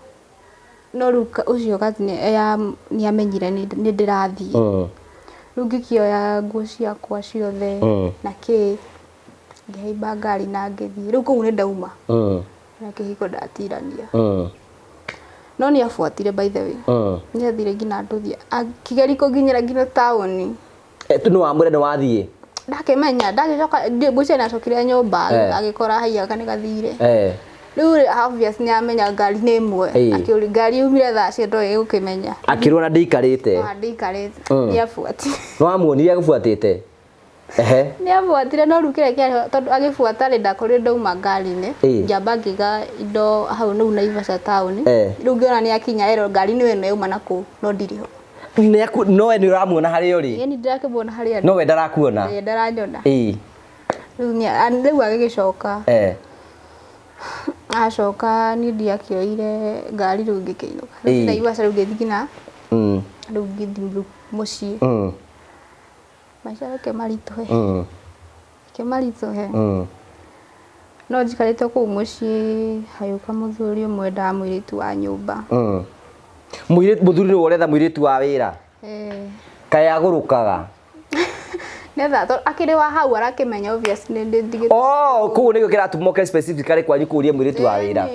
no riu ucio kati ni amenyire ni ndirathie riu ngikioya nguo ciakwa ciothe na ki ngeimba ngari na ngithie riu kuu ni ndauma na kihiko ndatirania no ni afuatire by the way ni athire ngina nduthia kigeri kuginyira ngina tauni tu no amure no wathie ndakimenya ndagicoka mbuce na cokire nyumba agikora haiya kani gathire riu obvious ni amenya ngari ni imwe akiuri ngari umire thaa cia ndoe gukimenya akirona ndikarite ni afuatire no amuonire agufuatite ni afuatire no rukire kia tondu agifuata ri ndakorire ndauma ngari-ini njamba ngiga indo hau no Naivasha town riu ngiona ni akinya ero ngari ni wene uma naku no ndiriho no ni uramuona hari uri ni ndirakibona hari no we ndarakuona ndaranyona riu ni riu agigicoka acoka ni ndiakioire ngari riu ngikeinuka riu Naivasha riu ngithigina rĩu ngĩthiĩ mũciĩ maica yake maritũhe no njikarĩte kũu mũciĩ hayũka mũthuri ũmwe nda mũirĩtu wa nyũmba mũthuri nĩwe ũretha mũirĩtu wa wĩra kaĩ agũrũkaga netha akĩrĩ wa hau arakĩmenya obviously ndigĩte kũu nĩgĩo kĩratũmoke specifically kwanyu kũria mũirĩtu wa wĩra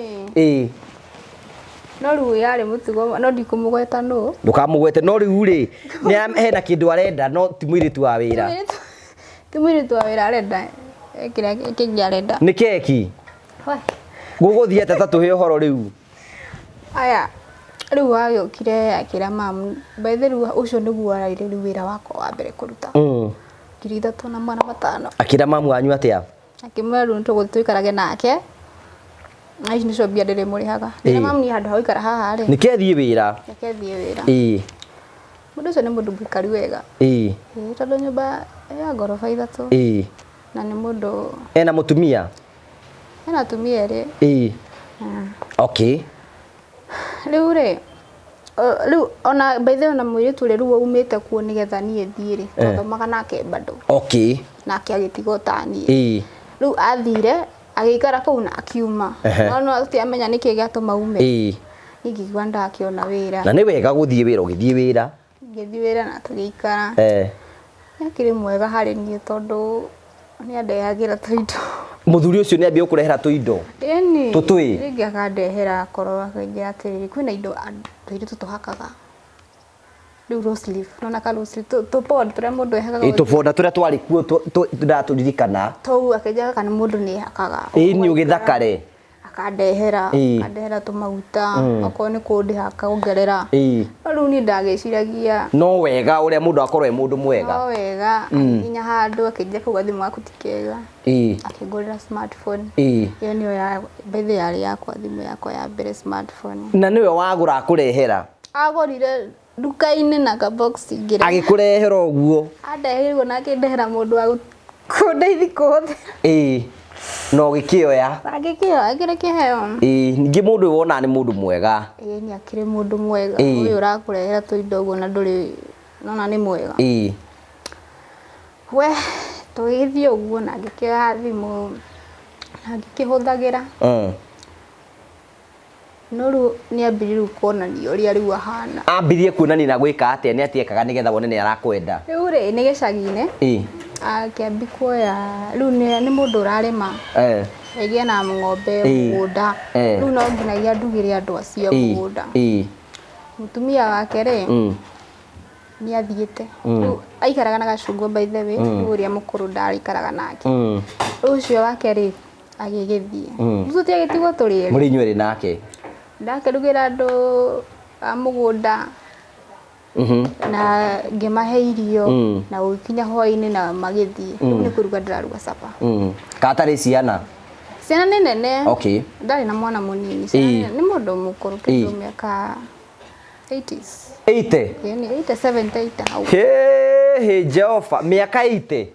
no rĩu yarĩ mũtugo no ndikũmũgweta no ndũkamũgwete no rĩu rĩ hena kĩndũ arenda no ti mũirĩtu wa wĩra ti mũirĩtu wa wĩra arenda kĩrĩa kĩngĩ arenda nĩ keki gũgũthiĩ atata tũhe ũhoro rĩu aya rĩu agĩũkire akĩra mamu by the way ũcio nĩguo araire rĩu wĩra wakwa wa mbere kũruta 3,500 akĩra mamu wanyu atĩa akĩmwĩra rĩu tũgũtũikarage nake na ici nĩcio mbia ndĩrĩmũrĩhaga ndĩra mamu nĩ handũ haũikara haha rĩ nĩkethiĩ wĩra mũndũ ũcio nĩ mũndũ mũikari wega tondũ nyũmba ya ngoroba 3 na nĩ mũndũ ena mũtumia ena atumia erĩ okay rĩu rĩ ona by the way ona mũirĩtu ũrĩa rĩu aumĩte kuo nĩgetha niĩ thiĩ rĩ tothomaga nake bado nake agĩtiga ta niĩ rĩu athire agĩikara kũu na akiuma no tũtiamenya nĩkĩ gĩatũma ume ngĩigua ndakĩona wĩra na nĩ wega gũthiĩ wĩra ũgĩthiĩ wĩra na tũgĩikara akĩrĩ mwega harĩ niĩ tondũ nĩ andehagĩra tũindo mũthuri ũcio nĩ ambia gũkũrehera tũindo tũtũĩ rĩngĩ akandehera korwo akaingĩra atĩrĩrĩ kwĩna indo tũirĩtu tũhakaga rĩu rose leaf nona ka rose leaf tũpoda tũrĩa mũndũ ehakaga tũpoda tũrĩa twarĩ kuo tũratũririkana tũu akĩnjaga kana mũndũ nĩ ehakaga nĩ ũgĩthakare akandehera tũmaguta okorwo nĩ kũndĩhaka ongerera rĩu niĩ ndagĩciragia no wega ũrĩa mũndũ akorwo e mũndũ mwega no wega nginya handũ akĩnjia kuuga thimũ yaku ti kega akĩngũrĩra smartphone ĩyo nĩyo ya bethe yarĩ yakwa thimũ yakwa ya mbere smartphone na nĩwe wagũra akũrehera agũrire nduka-inĩ na ka box ingĩra agĩkũrehera ũguo andeheirwo na akĩndehera mũndũ wa kũndeithia kũhũthĩra no gĩkĩoya akĩrĩ kĩheo ningĩ mũndũ wona nĩ mũndũ mwega nĩ akĩrĩ mũndũ mwega ũyũ ũrakũrehera tũindo ũguo na ndũrĩ nona nĩ mwega we tũgĩthiĩ ũguo na ngĩkĩoya thimũ na ngĩkĩhũthagĩra no rĩu nĩ ambirie kuonania ũrĩa rĩu ahana ambirie kuonania na gwĩka atĩa nĩ atiekaga nĩgetha wone nĩ arakwenda rĩu rĩ nĩ gĩcagi-inĩ akĩambi kuoya rĩu nĩ mũndũ ũrarĩma aigĩa na ng'ombe mũgũnda rĩu no nginagia ndugĩre andũ acio mũgũnda mũtumia wake rĩ nĩ athiĩte rĩu aikaraga na gacungwa by the way rĩu ũrĩa mũkũrũ ndarikaraga nake rĩu ũcio wake rĩ agĩgĩthiĩ rĩu tũtiagĩtigwo tũrĩ mũrĩ inyuĩ nake ndakĩrugĩra andũ a mũgũnda na ngĩmahe irio na gũkinya hwaĩ-inĩ na magĩthiĩ rĩu nĩ kũruga ndĩraruga capa katarĩ ciana nĩ nene ndarĩ na mwana mũnini nĩ mũndũ mũkũrũ kĩndũ mĩaka 80s 70 hau Jehova mĩaka 80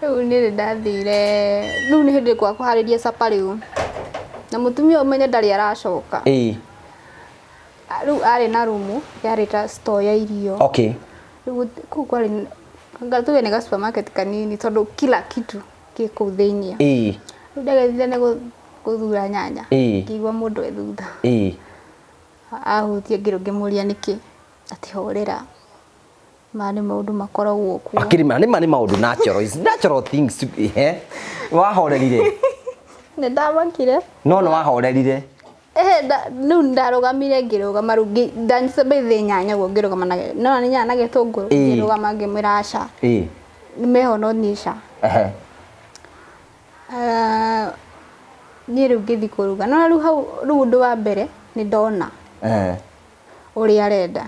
rĩu nĩ ndathire rĩu nĩ hĩndĩ kwa kũharĩria capa rĩu na mũtumia ũmenye ndarĩ aracoka rĩu arĩ na rumu yarĩ ta store ya irio rĩu kũu kwarĩ tuge nĩ ga supermarket kanini tondũ kila kitu kĩ kũu thĩinĩ rĩu ndagethire nĩ gũthura nyanya ngĩigua mũndũ e thutha ahutie ngĩmũria nĩkĩ atĩ horera nĩ maũndũ makoragwo kuo nĩ maũndũ natural things wahorerire nĩ ndamakire no wahorerire rĩu ndarũgamire ngĩrũgama rĩu ndanyita mbeithi nyanya guo ngĩrũgama no nĩ nyanya na gĩtũngũrũ ngĩrũgama ngĩmwĩra aca nĩ meho no niĩ ca niĩ rĩu ngĩthiĩ kũruga no rĩu hau rĩu ũndũ wa mbere nĩ ndona ũrĩa arenda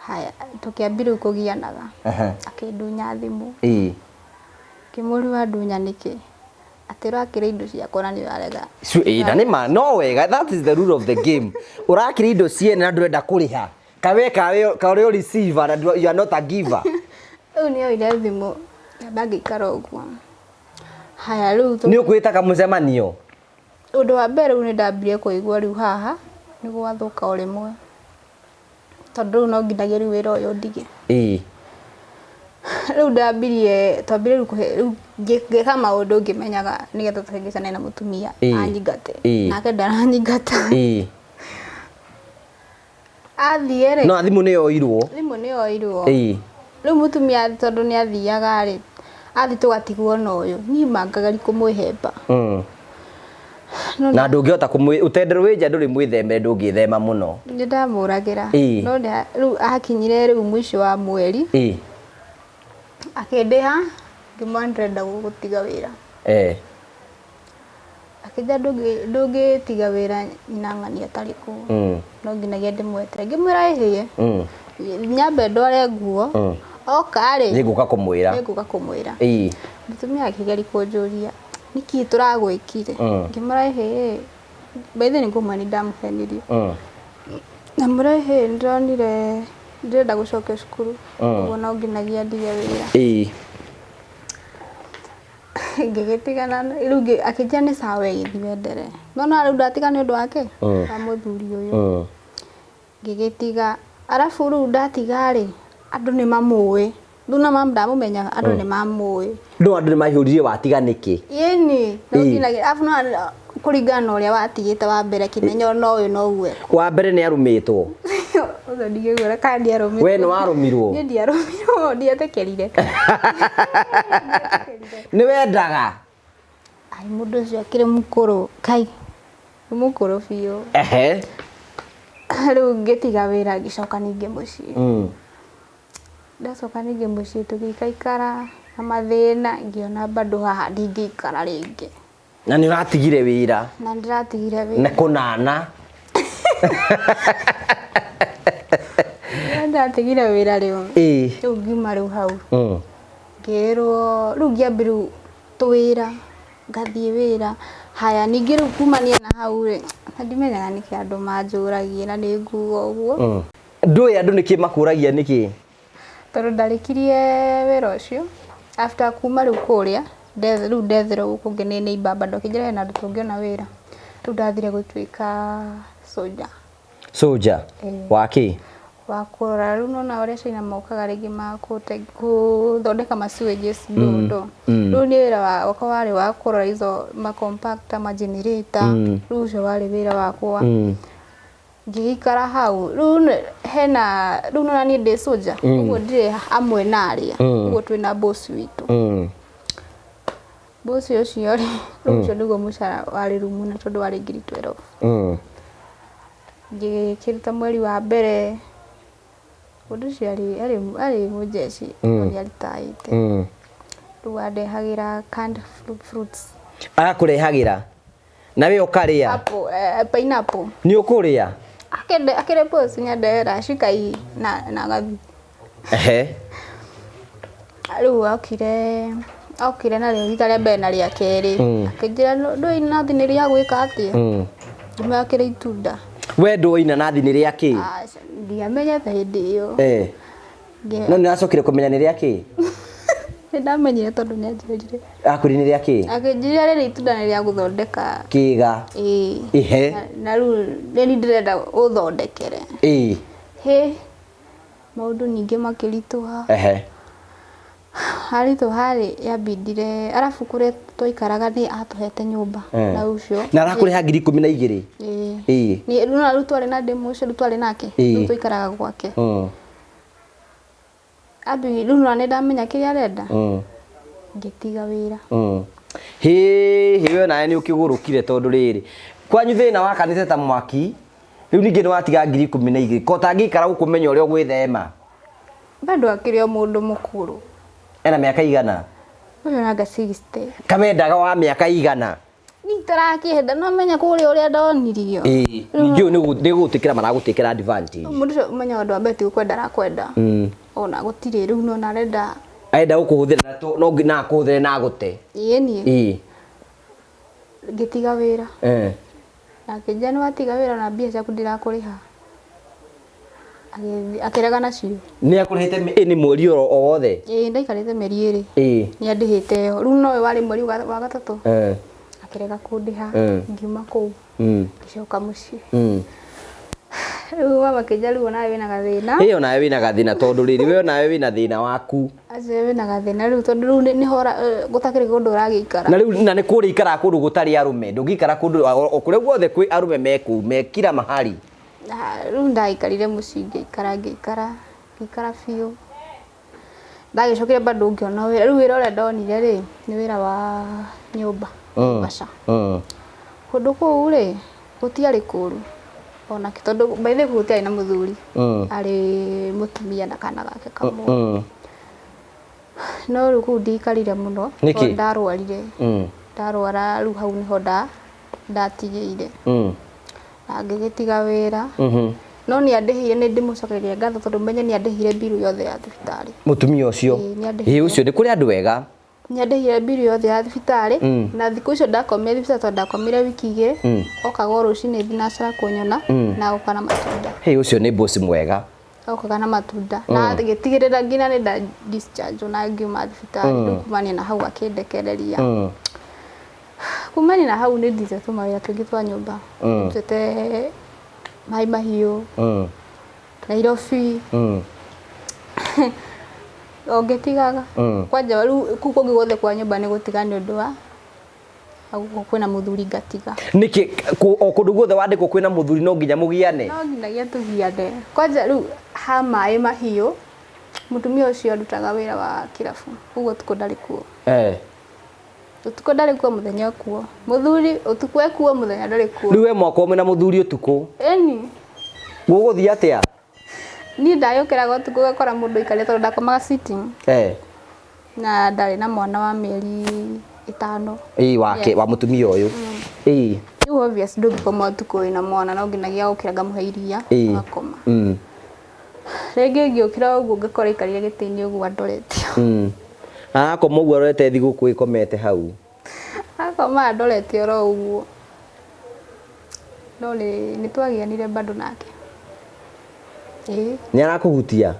haya tũkĩambia rĩu kũgianaga akĩndunya thimũ kĩmũri wa ndunya nĩkĩ atĩ ũrakĩrĩ indo ciakwa na nĩ ũrarega na nĩ no wega that is the rule of the game ũrakĩrĩ indo ciene na ndũrenda kũrĩha kawe karĩ receiver and you are not a giver rĩu nĩ oire thimũ ngĩikara ũguo haya rĩu nĩ ũkwĩtaga mũcemanio ũndũ wa mbere rĩu nĩ ndambire kũigua rĩu haha nĩ gwathũka o rĩmwe tondu no nginyagia riu wira uyu ndige riu ndambirie twambirie riu ngika maundu ngimenyaga nigetha tuhingicane na mutumia anyingate nake ndaranyingata athie ri no thimu ni yoirwo riu mutumia tondu ni athiaga ri athi tugatigwo na uyu ni mangagari kumwihemba na ndungihota utenderwo nja nduri mwitheme ndungithema muno ndamuragira no riu akinyire riu mwisho wa mweri akendiha ngimwandrenda gutiga wira akija ndungitiga wira inang'ania tariku no nginagia ndimwetere ngimwira ihie nyambe ndware nguo okari niguka kumwira mutumia akigeri kunjuria niki turagwikire ngimwira ihie baithe ni ngumani ndamukenirie na murahe ndonire ndenda gucoka cukuru ubona nginagia ndige wira ngigitigana riu akija ni sawa igithie ndere nona riu ndatiga ni undu wake wa muthuri uyu ngigitiga arafu riu ndatiga ri andu ni mamui nduna mam ndamumenyaga andu ni mamui ndo andu ni mahuririe watiga niki yeni no nginagia afu no kuringana uria watigite wa mbere kimenyo no uyu no uwe wa mbere ni arumitwo uzo ndigegura kandi arumirwo we no arumirwo ni ndiarumirwo ndiatekerire ni wendaga ai mundu ucio akire mukuru kai mukuru biu riu ngitiga wira ngicoka ninge mucii ndacoka ninge mucii tugikaikara na mathina ngiona bado haha ndingikara ringi na ni uratigire wira na ndiratigire wira na kunana ndatigire wira riu riu ngima riu hau ngirwo riu ngiambiru twira ngathie wira haya ningi riu kumania na hau ri ndimenyaga niki andu manjuragia na ni nguo uguo ndui andu niki makuragia niki tondu ndarikirie wira ucio after kuma riu kuria riu ndethira guku ngene ni baba ndokijira na andu tungiona wira riu ndathire gutuika soja waki wakura riu nona uria China mokaga ringi kuthondeka masewages ndondo riu ni wira wakwa wari wa kurora izo ma compactor ma generator riu ucio wari wira wakwa ngikara hau riu hena riu nona ni ndi soja uguo ndire amwe na aria uguo twina boss witu boss ucio ri riu ucio niguo mucara wari rumu na tondu wari 12 ngikirita mweri wa mbere undu cio ari mujeshi ni aritaite riu andehagira canned fruits akurehagira na we ukaria pineapple ni ukuria akire boss nyandera shikai na gathi riu akire na ringi karia mbere na ria keri akijira ndui na thiniri ya gwika atia ndimakire itunda we ndui na thiniri ya ki ndiamenyete hindi iyo no ninacokire kumenya ni ria ki ndamenyire tondu ni anjirire akuri ni ria ki akijira riri itunda ni ria guthondeka kiga na riu ni ndirenda uthondekere maundu ningi makirituha haritu hari yabindire arafu kure twaikaraga ni atuhete nyumba na ucio na arakureha 12,000 ni runa rutware na demo ucio rutware nake twaikaraga gwake abi runa ne ndamenya kiria arenda ngitiga wira we nae ni ukigurukire tondu riri kwanyu thina wa kanitha ta mwaki riu ningi ni watiga 12,000 ko tangikara gukumenya uria gwithema bado akirio mundu mukuru ena miaka igana uyu naga 60 kamendaga wa miaka igana ni tarakihenda no menya kuri uria ndonirio ningio ni gutikira maragutikira advantage mundu menya andu ambeti gukwenda arakwenda ona gutire riu no narenda aenda gukuhuthira no ngina akuhuthire na gute ni ngitiga wira na kijana watiga wira na mbia ciaku ndirakuriha akiraga nacio ni akurihite ni mweri o wothe ndaikarite meri iri ni andihite riu no wari mweri wa gatatu akirega kundiha ngiuma kuu ngicoka mucii Rĩu mama kĩnjaru nawe wĩna gathĩna. Ĩyo nawe wĩna gathĩna tondũ rĩrĩ we nawe wĩna thĩna waku. Aje wĩna gathĩna rĩu tondũ rĩu nĩ hora gũtakĩrĩ kũndũ ũragĩikara. Na rĩu na nĩ kũrĩ ikara kũndũ gũtarĩ arume. Ndũngĩikara kũndũ kũrĩa guothe kwĩ arume meku mekira mahali. Rĩu ndaikarire mũciĩ ngĩikara biũ. Ndagĩcokire bado ngĩona wĩra. Rĩu wĩra ũrĩa ndonire rĩ nĩ wĩra wa nyũmba. Baca. Kũndũ kũu rĩ gũtiarĩ kũru. Ona tondũ by the way gũtiarĩ na mũthuri. Arĩ mũtumia na kana gake kamwe. No rĩu kũu ndikarire mũno. Ndarwarire. Ndarwara rĩu hau nĩho ndatigĩire. Na ngĩgĩtiga wĩra. No nĩ andĩhire nĩ ndĩmũcokeria ngatho tondũ menye nĩ andĩhire biru yothe ya thibitarĩ. Mũtumia ũcio. Ũcio nĩ kũrĩ andũ wega. Nĩ andĩhire biru yothe ya thibitarĩ na thikũ icio ndakomire thibitarĩ tondũ ndakomire wiki igĩrĩ. Okaga rũcinĩ thinacara kũnyona na oka na matunda. Ũcio nĩ boss mwega. Okaga na matunda. Na ngĩtigĩrĩra nginya nĩ nda discharge na ngiuma thibitarĩ kumania na hau akĩndekereria. Kumania na hau nĩ ndithe tũmawĩra tũngĩ twa nyũmba. Tũte Mai Mahiũ. Nairobi. Ngĩtigaga. Kwanja rĩu kũu kũngĩ guothe kwa nyũmba nĩ gũtiga nĩ ũndũ wa kwĩna mũthuri ngatiga. Nĩkĩ o kũndũ guothe wandĩkwo kwĩna mũthuri no nginya mũgiane? No nginyagia tũgiane. Kwanja rĩu ha Mai Mahiũ mũtumia ũcio arutaga wĩra wa kirabu. Ũguo ũtukũ ndarĩ kuo. Ũtukũ ndarĩ kuo mũthenya kuo. Mũthuri ũtukũ ekuo mũthenya ndarĩ kuo. Rĩu we mwaka ũmwe na mũthuri ũtukũ? Ĩni. Gũgũthiĩ atĩa? Niĩ ndayũkĩraga ũtukũ gakora mũndũ aikarĩte tondũ ndakomaga sitting. Na ndarĩ na mwana wa mĩeri 5. Wa mũtumia ũyũ. Rĩu obvious ndũngĩkoma ũtukũ wĩna mwana no nginagia gũkĩra ngamũhe iria agakoma. Rĩngĩ ngĩũkĩra ũguo ngakora aikarire gĩtĩ-inĩ ũguo andoretio. Akoma ũguo arorete thigũkũ ĩkomete hau. Akoma andorete oro ũguo. No nĩ twagianire bado nake. Nĩ arakũhutia?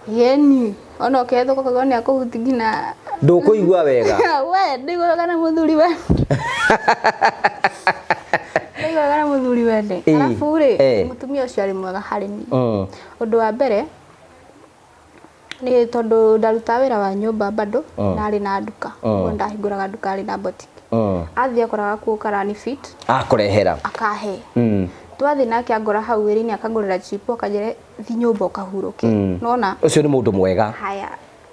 Yeni. Ona ũkĩhĩtũka ũkaigua nĩ akũhuti nginya ndũkũigua wega. We ndiguoga na mũthuri we. Ndiguoga na mũthuri wende. Alafu rĩ mũtumia ũcio arĩ mwega harĩ niĩ. Ũndũ wa mbere nĩ tondũ ndaruta wĩra wa nyũmba bado na arĩ na nduka. Ũguo ndahingũraga nduka arĩ na boutique. Athiĩ akoraga kuo karani fit. Akũrehera. Akahe. Twathiĩ nake angora hau wĩra-inĩ akangũrĩra chipo akanjĩra thi nyũmba ũkahurũke. Nona? Ũcio nĩ mũndũ mwega. Haya.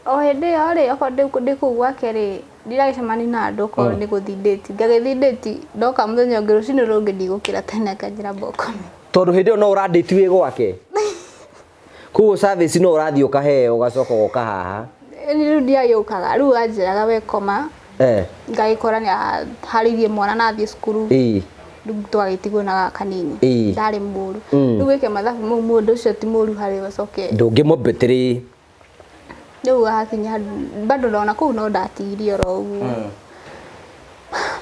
O hĩndĩ ĩyo rĩ okorwo ndĩ kũu gwake rĩ ndiragĩcemania na andũ okorwo nĩ gũthiĩ date. Ngagĩthiĩ date ndoka mũthenya ũngĩ rũcinĩ rũngĩ ndigũkĩra tene akanjĩra mbokome. Tondũ hĩndĩ ĩyo no ũradate wĩ gwake? Kuo service no ũrathiĩ ũkaheo ũgacoka ũgoka haha? Rĩu ndiagĩũkaga rĩu anjĩraga we koma. Ngagĩkora nĩ harĩirie mwana na athiĩ cukuru. Rĩu twagĩtigwo na kanini. Ndarĩ mũru. Rĩu wĩke mathabu mau mũndũ ũcio ti mũru harĩ wacoke. Ndũngĩmũbĩtĩrĩ. Rĩu hakinya bado ndona kũu no ndatigirie oro ũguo.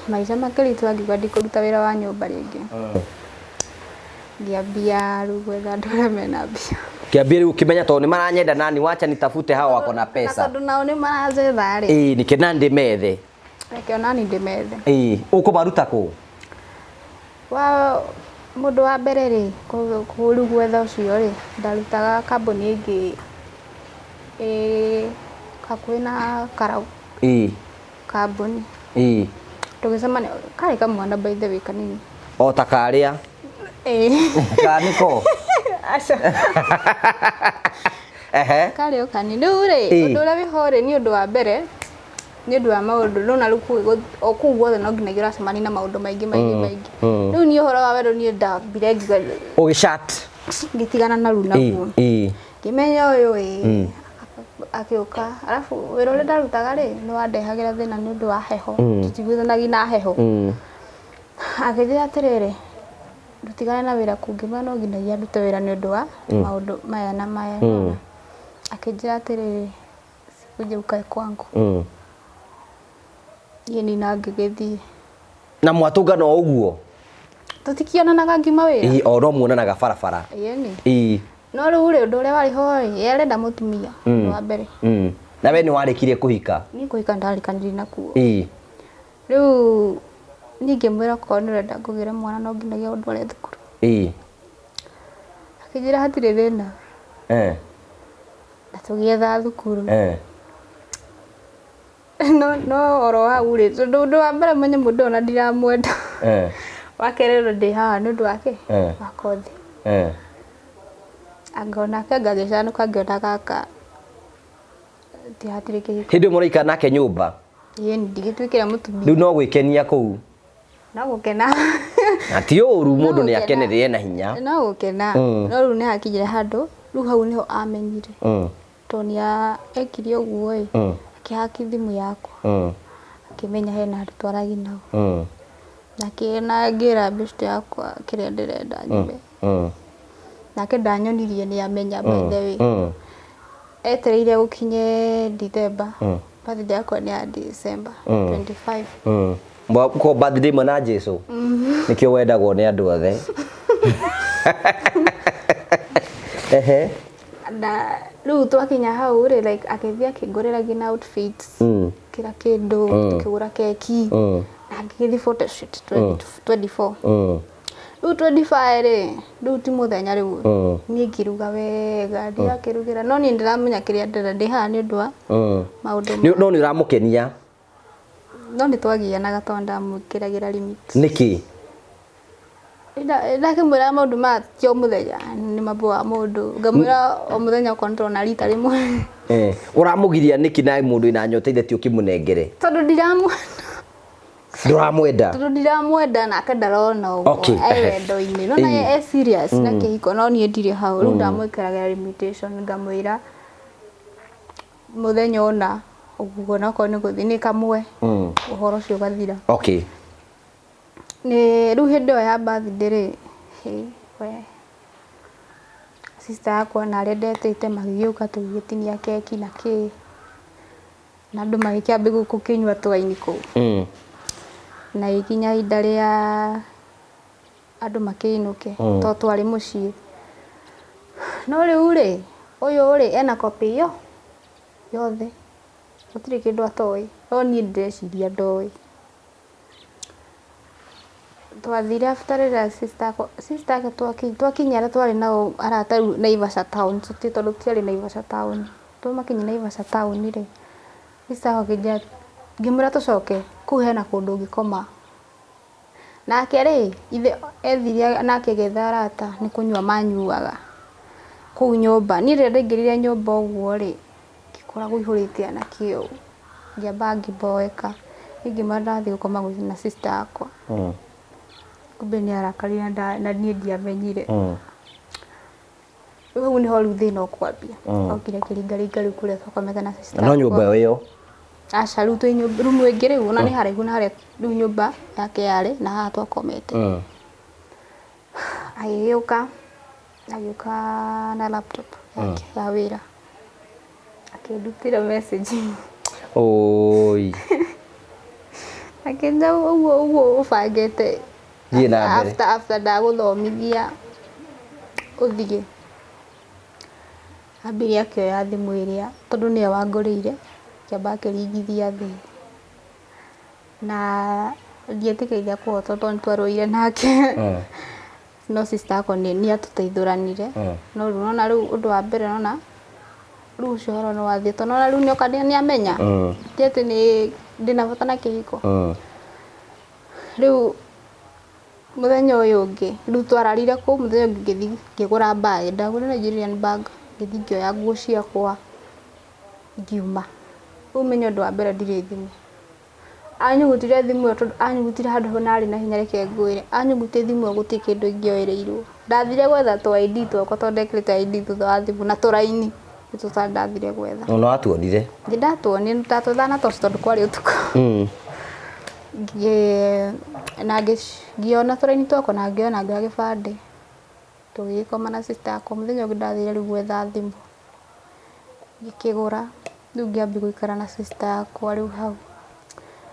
Maica makĩritũ angĩgua ndikũruta wĩra wa nyũmba rĩngĩ. Ngĩambia rĩu gwetha andũ arĩa mena mbia. Ngĩambia rĩu ũkĩmenya tondũ nĩ maranyenda nani wacha nitafute hao wako na pesa. Na tondũ nao nĩ marajetha rĩ. Nĩkĩ na ndĩmethe. Reke onani ndĩmethe. Ũkũmaruta kũ? Mũndũ wa mbere rĩ kũrũ gwetha ũcio rĩ ndarutaga kambuni ĩngĩ hakuhĩ na Karau. Kambuni. Tũgĩcemania karĩ kamwana by the way kanini. O ta karĩa? Kanĩko? Aca. Karĩ o kanini. Rĩu rĩ ũndũ ũrĩa wĩho rĩ nĩ ũndũ wa mbere nĩ ũndũ wa maũndũ rĩu na rĩu kũu guothe no nginyagia ũracemania na maũndũ maingĩ. Rĩu niĩ ũhoro wa wendo niĩ ndambire ũgĩchat ngĩtigana na rĩu naguo. Ngĩmenya ũyũ akĩũka alafu wĩra ũrĩa ndarutaga rĩ nĩ wandehagĩra thĩna nĩ ũndũ wa heho. Tũtiguithanagia na heho. Akĩnjĩra atĩrĩrĩ ndutigane na wĩra kũngĩma no nginyagia ndute wĩra nĩ ũndũ wa maũndũ maya na maya. Akĩnjĩra atĩrĩrĩ sikuje ukae kwangu. Yeni na ngĩgĩthiĩ. Na mwatũngana o ũguo? Tũtikionanaga ngiuma wĩra. O no muonanaga barabara? Yeni. No rĩu rĩ ũndũ ũrĩa warĩ ho rĩ arenda mũtumia wa mbere. Na we nĩ warĩkirie kũhika? Niĩ kũhika ndarĩkanĩire nakuo. Rĩu niĩ ngĩmwĩra korwo nĩ ũrenda ngũgĩre mwana no nginyagia ũndware thukuru. akĩnjĩra hatirĩ thĩna na tũgĩetha thukuru no oro hau rĩ tondũ ũndũ wa mbere menye mũndũ ona ndiramwenda wa kerĩ ndĩ haha nĩ ũndũ wake wa kothi angona ke ngagĩcanũka ngĩona gaka ti hatirĩ kĩhiko hĩndĩ mũraikara nake nyũmba ĩĩ ndigĩtuĩkĩra mũtumia rĩu no gwĩkenia kũu no gũkena na ti ũru mũndũ nĩ akenereire na hinya no gũkena no rĩu nĩ hakinyire handũ rĩu hau nĩho amenyire tondũ nĩ ekire ũguo akĩhaki thimũ yakwa akĩmenya hena andũ twaragia nao na ngĩra best yakwa kĩrĩa ndĩrenda nyume nake ndanyonirie nĩ amenya by the way etereire gũkinye December birthday yakwa nĩ ya December 25 kwa birthday mwana Jesu nĩkĩo wendagwo nĩ andũ othe na rĩu twakinya hau rĩ like akĩthiĩ akĩngũrĩra nginya outfits kila kĩndũ tukĩgũra keki na ngĩgĩthiĩ photoshoot 24 rĩu 25 rĩ rĩu ti mũthenya rĩu niĩ ngĩruga wega ndirakĩrugĩra no niĩ ndiramenya kĩrĩa ndĩrenda ndĩ haha nĩ ũndũ wa maũndũ no nĩ ũramũkenia no nĩ twagianaga tondũ ndamwĩkĩragĩra limit nĩkĩ ndakĩmwĩra maũndũ maya ti o mũthenya nĩ mambo wa mũndũ ngamwĩra o mũthenya okorwo nĩtũrona rita rĩmwe ũramũgiria nĩkĩ nawe mũndũ wĩna nyota ithe ti ũkĩmũnengere tondũ ndũramwenda tondũ ndiramwenda nake ndarona ũguo wendo-inĩ no naye e serious na kĩhiko no niĩ ndirĩ hau rĩu ndamwĩkĩragĩra limitation ngamwĩra mũthenya ũna ũguo nakorwo nĩ gũthiĩ nĩ kamwe ũhoro ũcio ũgathira nĩ rĩu hĩndĩ ĩyo ya birthday rĩ sister yakwa na arĩa ndetĩte magĩgĩũka tũgĩgĩtinia keki na kĩ na andũ magĩkĩambia gũkĩnyua twaini kũu na ikinya ihinda rĩa andũ makĩinũke tondũ twarĩ mũciĩ no rĩu rĩ ũyũ rĩ ena copy ĩyo yothe gũtirĩ kĩndũ atoĩ no niĩ ndĩreciria ndoĩ twathire after rĩrĩa sister yake twakinya twarĩ nao arata rĩu Naivasha town tondũ tũtiarĩ Naivasha town tũmakinya Naivasha town rĩ sister akĩnjĩra ngĩmwĩra tũcoke kũu hena kũndũ ũngĩkoma nake rĩ ithe ethire nake getha arata nĩ kũnyua manyuaga kũu nyũmba niĩ rĩrĩa ndaingĩrire nyũmba ũguo rĩ ngĩkora gũihũrĩte anake ũũ ngĩamba ngĩmboeka ingĩma ndathiĩ gũkoma na sister yakwa kumbe nĩ arakarire na niĩ ndiamenyire rĩu nĩho rĩu thĩna ũkwambia okire kĩringaringa rĩu kũrĩa twakomete na sister no nyũmba ĩyo aca rĩu twĩ nyũmba rumu ĩngĩ rĩu ona nĩ haraihu na harĩa rĩu nyũmba yake yarĩ na haha twakomete agĩgĩũka na laptop yake ya wĩra akĩndutĩra message oi akĩnja ũguo ũbangĩte thiĩ na mbere after ndagũthomithia ũthiĩ ambire akĩoya thimũ ĩrĩa tondũ nĩwe wangũrĩire kĩamba akĩringithia thĩ na ndietĩkĩrire kũhotwo tondũ nĩtwarũire nake no sister yakwa nĩ atũteithũranire no rĩu nona rĩu ũndũ wa mbere nona rĩu ũcio ũhoro nĩ wathiĩ tondũ nona rĩu nĩoka nĩ amenya ti atĩ ndĩna bata na kĩhiko rĩu mũthenya ũyũ ũngĩ rĩu twararire kũu mũthenya ũngĩ ngĩthiĩ ngĩgũra bag ndagũrire Nigerian bag ngĩthiĩ ngĩoya nguo ciakwa ngiuma rĩu menya ũndũ wa mbere ndirĩ thimũ anyugutire thimũ ĩyo tondũ anyugutire handũ hona arĩ na hinya reke ngwĩre anyugutie thimũ ĩyo gũtirĩ kĩndũ ingĩoereirwo ndathire gwetha tũ ID twakwa tondũ ndekĩrĩte ID thutha wa thimũ na tũraini nĩ ndathire gwetha no watuonire ndatwonire ndatũthana tondũ kwarĩ ũtukũ na ngĩona tũraini twakwa na ngĩona ngĩoya gĩbandĩ tũgĩkoma na sister yakwa mũthenya ũngĩ ndathire rĩu gwetha thimũ ngĩkĩgũra rĩu ngĩambia gũikara na sister yakwa rĩu hau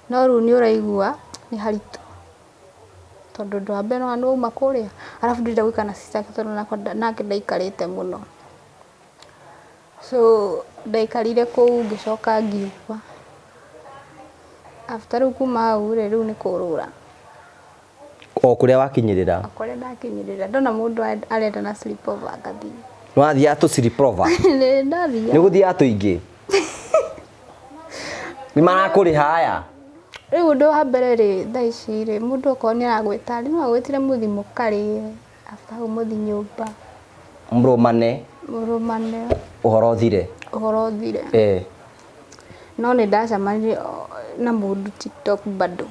no rĩu nĩ ũraigua nĩ haritũ tondũ ũndũ wa mbere nĩ wauma kũrĩa arabu ndĩrenda gũikara na sister yakwa tondũ nake ndaikarĩte mũno so ndaikarire kũu ngĩcoka ngiuma after rĩu kuma hau rĩu nĩ kũrũra O kuria wakinyirira kuria ndakinyirira ndona mundu arenda na sleepover ngathi wathia tu sleepover ni ndathia ni guthia atu ingi ni marakuri haya riu ndo hambere ri thaici ri mundu okoni aragwita ri no agwitire muthimo kari after umuthi nyumba mrumane uhoro thire no ni ndacamanirie na mundu TikTok bado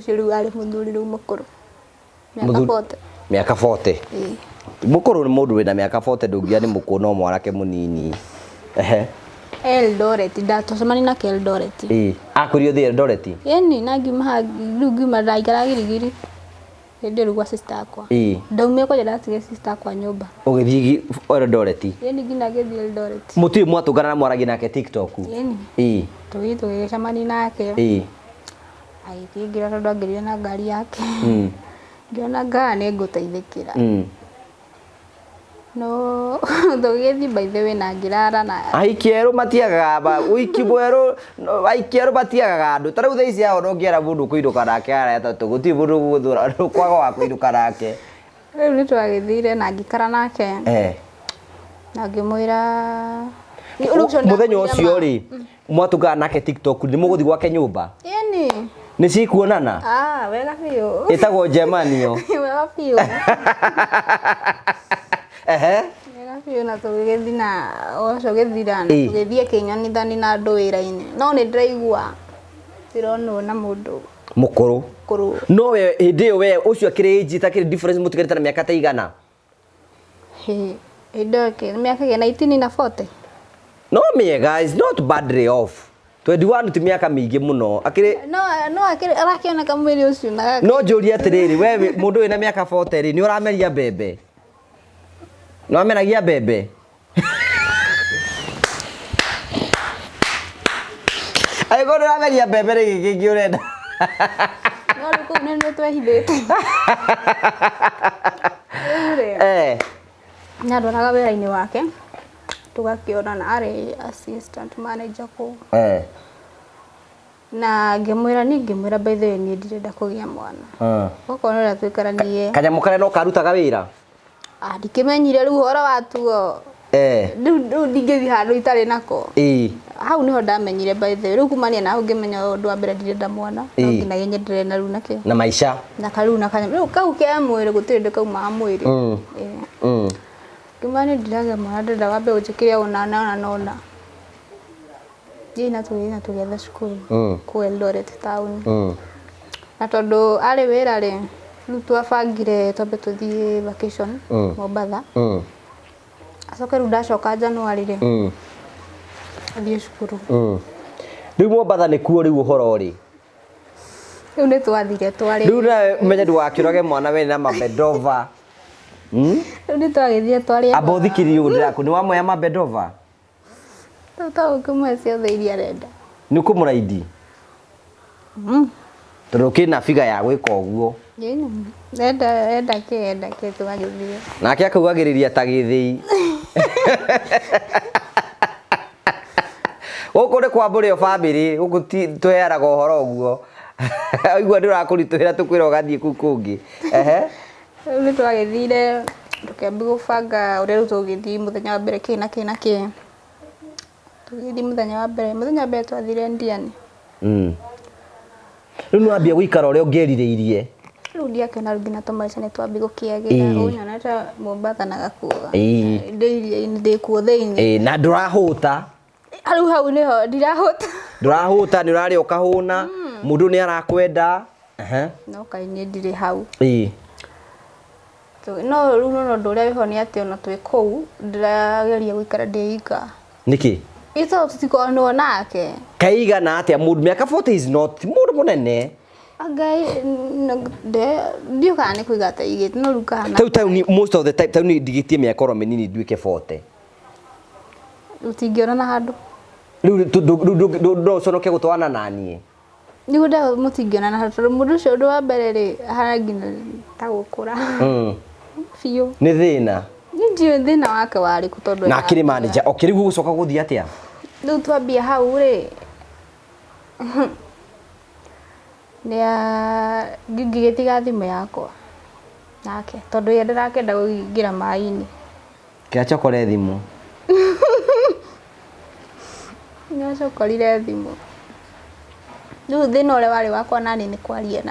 riu ari muthuri riu mukuru miaka 40 mukuru ni mundu wina miaka 40 ndungia ni muku no mwarake munini Eldoret ndatocemani na Eldoret akurio thi Eldoret yani nangima ngima ndaikara girigiri ndi rugwa sister akwa ndaumia kwa ndatige sister akwa nyumba ugithii Eldoret yani ngina githi Eldoret muti mwatungana na mwaragi nake TikTok yani tugicemani nake aitingira tondu angirire na ngari yake ngiona ngani nguteithikira no thogithi by the way na ngirara na aikieru matiagaga ba wiki bweru aikieru matiagaga andu tariu thaici yao no ngiera mundu kuiruka nake ara tatu guti mundu guthura kwaga wa kuiruka nake riu ni twagithire na ngikara nake na ngimwira muthenya ucio ri mwatungana nake TikTok ni muguthi gwake nyumba yani ni cikuonana wega biu itagwo Jemanio wega biu wega biu na tugithi na oco githirana tugithie kinyonithani na andu wira-ini no ni ndiraigua tironwo na mundu mukuru no we hindi we ucio akiri age takiri difference mutigarita na miaka ta igana idoke miaka ya 19 na 40 no me guys not badly off 21 tu miaka mingi muno akiri no akiri arakiona kamwiri ucio na no njuri atiriri we mundu wina miaka 40 ri ni urameria bebe no amenagia bebe ai gono urameria bebe ri gigi urenda no ruko nene twehithite na ndoraga wira-ini wake tugakionana ari assistant manager ku na ngimwira by the way ni ndirenda kugia mwana goko no twaikaranie kanyamu kare no karutaga wira ndikimenyire riu horo watuo riu ndingithi handu itari nako hau niho ndamenyire by the way riu kumania na ngimenya undu wa mbere ndirenda mwana no ngina yenye na riu nake na maisha na kariu na kanyamu riu kau ke mwiri gutiri kauma mwiri kimani ndiraga mwana ndenda wambe ujikiria ona jina tugetha cukuru ku Eldoret town na tondu ari wira ri riu twabangire twambe tuthie vacation Mombasa acoka riu ndacoka January ri athie cukuru riu Mombasa ni kuo riu uhoro ri riu ni twathire twari riu na menya ndwakirage mwana we na mabedova riu ni twagithie twari abothikiri ndiraku ni wamoya mabedova tata kumwe ciothe iria renda ni kumuraidi tondu kina figa ya gwika uguo enda ke twagithie nake akaugagiriria ta githii guku ni kwa mburi o family guku tweheraga uhoro uguo aigua ndirakurituhira tukwira ugathie ku kungi ni twagithire tukembi gubanga uria riu tugithii muthenya wa mbere kina tugithi muthenya wa mbere twathire Ndiani riu nwambia guikara uria ungirirĩirie riu ndiakena ngina tumaica ni twambi gukiagira unyonete Mombasa na gakuga ndikuo thiini na ndurahuta riu hau niho ndirahuta ni urari ukahuna mundu ni arakwenda no kaini ndiri hau no riu no ndu uria wiho ni ati ona twi kuu ndirageria guikara ndiika niki ito tutikono nake kaigana atia mundu miaka 40 is not mundu munene agai ndio kana kuigata igite no rukana tau most of the time tau ni digitie miaka ro menini nduike 40 utingiona na handu riu ndo conoke gutwana nanie ni guda mutingiona na handu mundu cio ndo wa mbere ri haragina ta gukura fiyo ni thina ndio thina wake wari kutondu na akiri manager okirigu gucoka guthia atia riu twambia hau ri Nĩa ngigitiga thimũ yakwa nake tondu ye ndirakenda kuingira mai-ini kiachokore thimũ nĩacokorire thimũ rĩu thĩna ũrĩa warĩ wakwa nani nĩ kwaria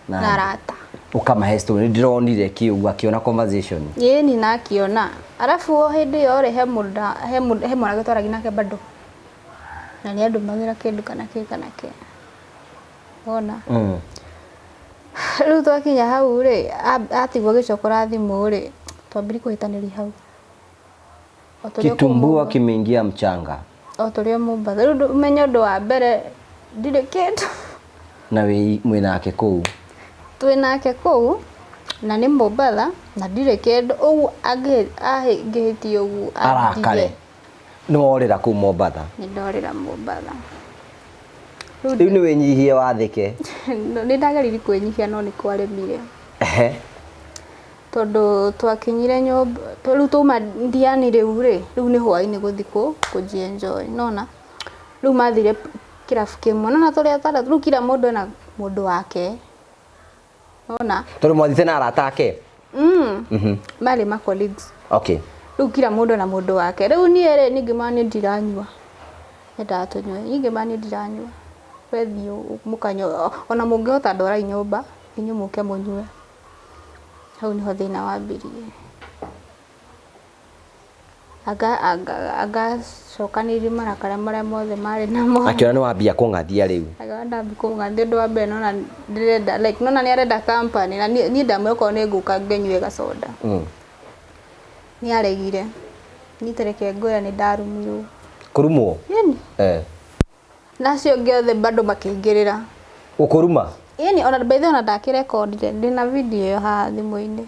na arata ukamahe story ndironire kiugu akiona conversation yeni nakiona alafu o hindi yo he mwana gitwaragi nake bado na nĩ andũ magira kindu kana ke ona rĩu twakinya hau rĩ atigwo gĩcokora thimũ rĩ twambire kũhĩtanĩria hau kitumbua kimeingia mchanga o tũrĩ Mombasa rĩu umenye ũndũ wa mbere ndirĩ kĩndũ na mwĩ nake kũu twĩ nake kũu na nĩ Mombasa na ndirĩ kĩndũ ũguo angĩhĩtie ũguo arakare nĩworĩra kũu Mombasa nĩndorĩra Mombasa rĩu nĩ wĩnyihie wathĩke nĩ ndageririe kwĩnyihia no nĩ kwaremire tondu twakinyire nyumba rĩu tuma ndiani rĩu nĩ hwaĩ-inĩ gũthiĩ kũjienjoy nona rĩu mathire kirabu kĩmwe na tũrĩa atandatũ rĩu kila mũndũ ena mũndũ wake nona tondũ mwathĩte na arata ake marĩ ma colleagues okay rĩu kila mũndũ na mũndũ wake rĩu niĩ ningĩmani ndiranyua ndatũnywe ningĩmani ndiranyua wethio mũkanyo ona mũngĩhota ndwara nyumba inyuĩ mũke mũnyue hau niho thĩna wambirie agacokanĩrĩrie marakara marĩa mothe marĩ namo akiona nĩ wambia kũng'athia rĩu ndambia kũng'athia ũndũ wa mbere nona ndĩrenda like nona nĩ arenda company na niĩ ndamwĩka nĩ ngũka ngenyue gacoda nĩ aregire nitereke ngoya nĩ ndarumirwo kũrumwo nacio ngĩothe bado makĩingĩrĩra ũkũruma yani ona by the way ona ndakirekondire ndina video yo ha thimũ-inĩ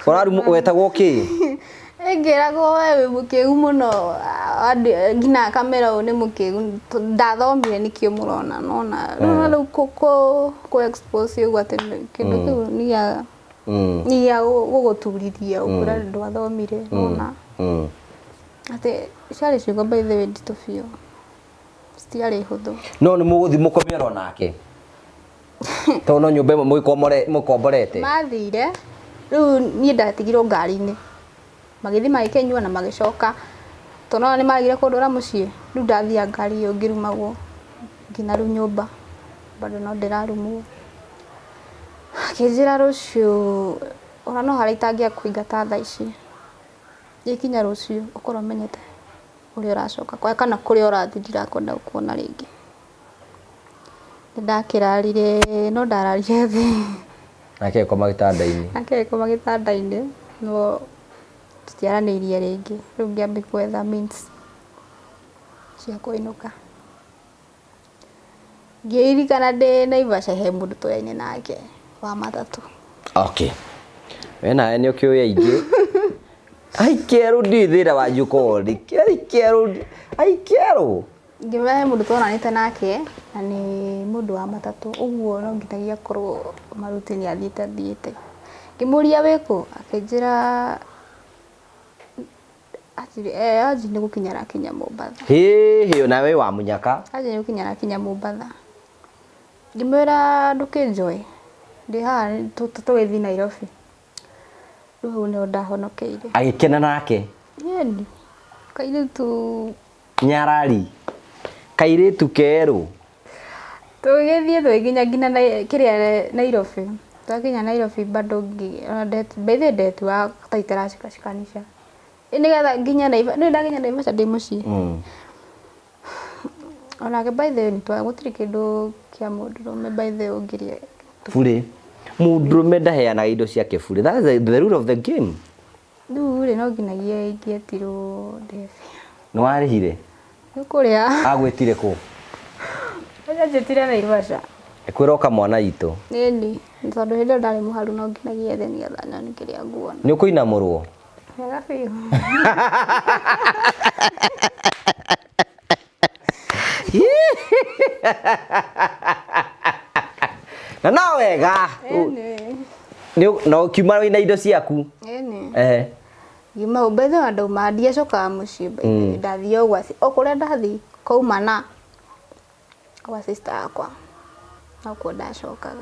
ũrarumwo wetagwo kĩ ngĩragwo we mũkĩgu mũno ngina kamera ũyũ nĩ mũkĩgu ndathomire nĩkĩo mũrona nona rĩu kũ expose ũguo atĩ kĩndũ kĩu nĩya gũgũturithia ũkũra ndwathomire nona atĩ ciarĩ ciugo by the way nditũ biũ citiarĩ hũthũ no nĩ mũgũthiĩ mũkomero nake to no nyũmba ĩmwe mũkomborete mathire rĩu niĩ ndatigirwo ngari-inĩ magĩthiĩ magĩkenyua na magĩcoka tondũ nĩ maragire kũndwara mũciĩ rĩu ndathia ngari ĩyo ngĩrumagwo nginya rĩu nyũmba bado no ndĩrarumwo akĩnjĩra rũciũ ona no harĩa itangĩa kũingata thaa ici gĩkinya rũciũ ũkorwo ũmenyete ũrĩa ũracoka kana kũrĩa ũrathiĩ ndirakwenda gũkuona rĩngĩ ndakĩrarire no ndararire thĩ nake koma gĩtanda-inĩ no tutiaranĩirie rĩngĩ rĩu ngĩambia gwetha means cia kũinũka ngĩririkana ndĩ Naivasha he mũndũ tũyaine nake wa matatũ okay we nawe nĩ ũkĩũĩ aingĩ aikerũ ndithĩra wanyu kori aikerũ ngĩmera mũndũ tũonanĩte nake na nĩ mũndũ wa matatũ ũguo no nginyagia korwo maruti nĩ athiĩte ngĩmũria wĩkũ akĩnjĩra aji nĩ gũkinya rakinya Mombasa hĩ nawe wa munyaka aji nĩ gũkinya rakinya Mombasa ngĩmwĩra ndũkĩnjoe ndĩ haha tũgĩthiĩ Nairobi rĩu nĩ ndahonokeire agĩkena nake yeni kairĩtu nyarari kairĩtu kerũ tũgĩthiĩ twĩkinya kĩrĩa Nairobi twakinya Nairobi bado bethe detu wa taiterashikanisha nĩgetha nginya nĩ ndakinya Naivasha ndĩ mũciĩ onake by the way gũtirĩ kĩndũ kĩa mũndũrũme by the way ũngĩrĩa bure mũndũrũme ndaheanaga indo ciake bure that's the rule of the game rĩu no nginyagia ingĩetirwo ndebi nĩ warĩhire kũrĩa agwĩtire kũ anjĩtire Naivasha kwĩra kamwana itũ nĩni tondũ hĩndĩ ndarĩ mũharu no nginyagia ethe nĩgetha nyone kĩrĩa nguona nĩ ũkũinamũrwo wega biũ na no wega no kiuma wĩna indo ciaku ngiuma ũmbethe andũ mandia cokaga mũciĩ ndathiĩ ũguo o kũrĩa ndathiĩ kauma na kwa sister yakwa Nakuo ndacokaga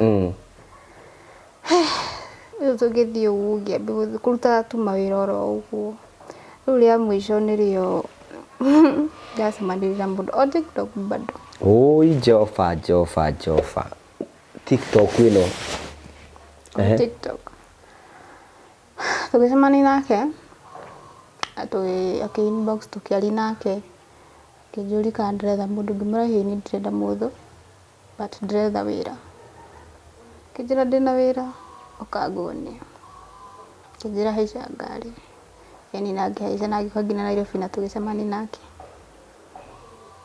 rĩu tũgĩthiĩ ũguo ngĩambia kũruta tu mawĩra oro ũguo. Rĩu rĩa mũico nĩrĩo ndacemanirie na mũndũ o TikTok bado. Oi Jehova. TikTok ĩno. TikTok. Tũgĩcemania nake inbox tũkĩaria nake akĩnjũria kana ndĩretha mũndũ, ngĩmwĩra ĩĩ niĩ ndirenda mũndũ but ndĩretha wĩra. Akĩnjĩra ndĩna wĩra ũkanguonia. Akĩnjĩra haica ngari. Yani nangĩhaica na agĩũka nginya Nairobi na tũgĩcemania nake.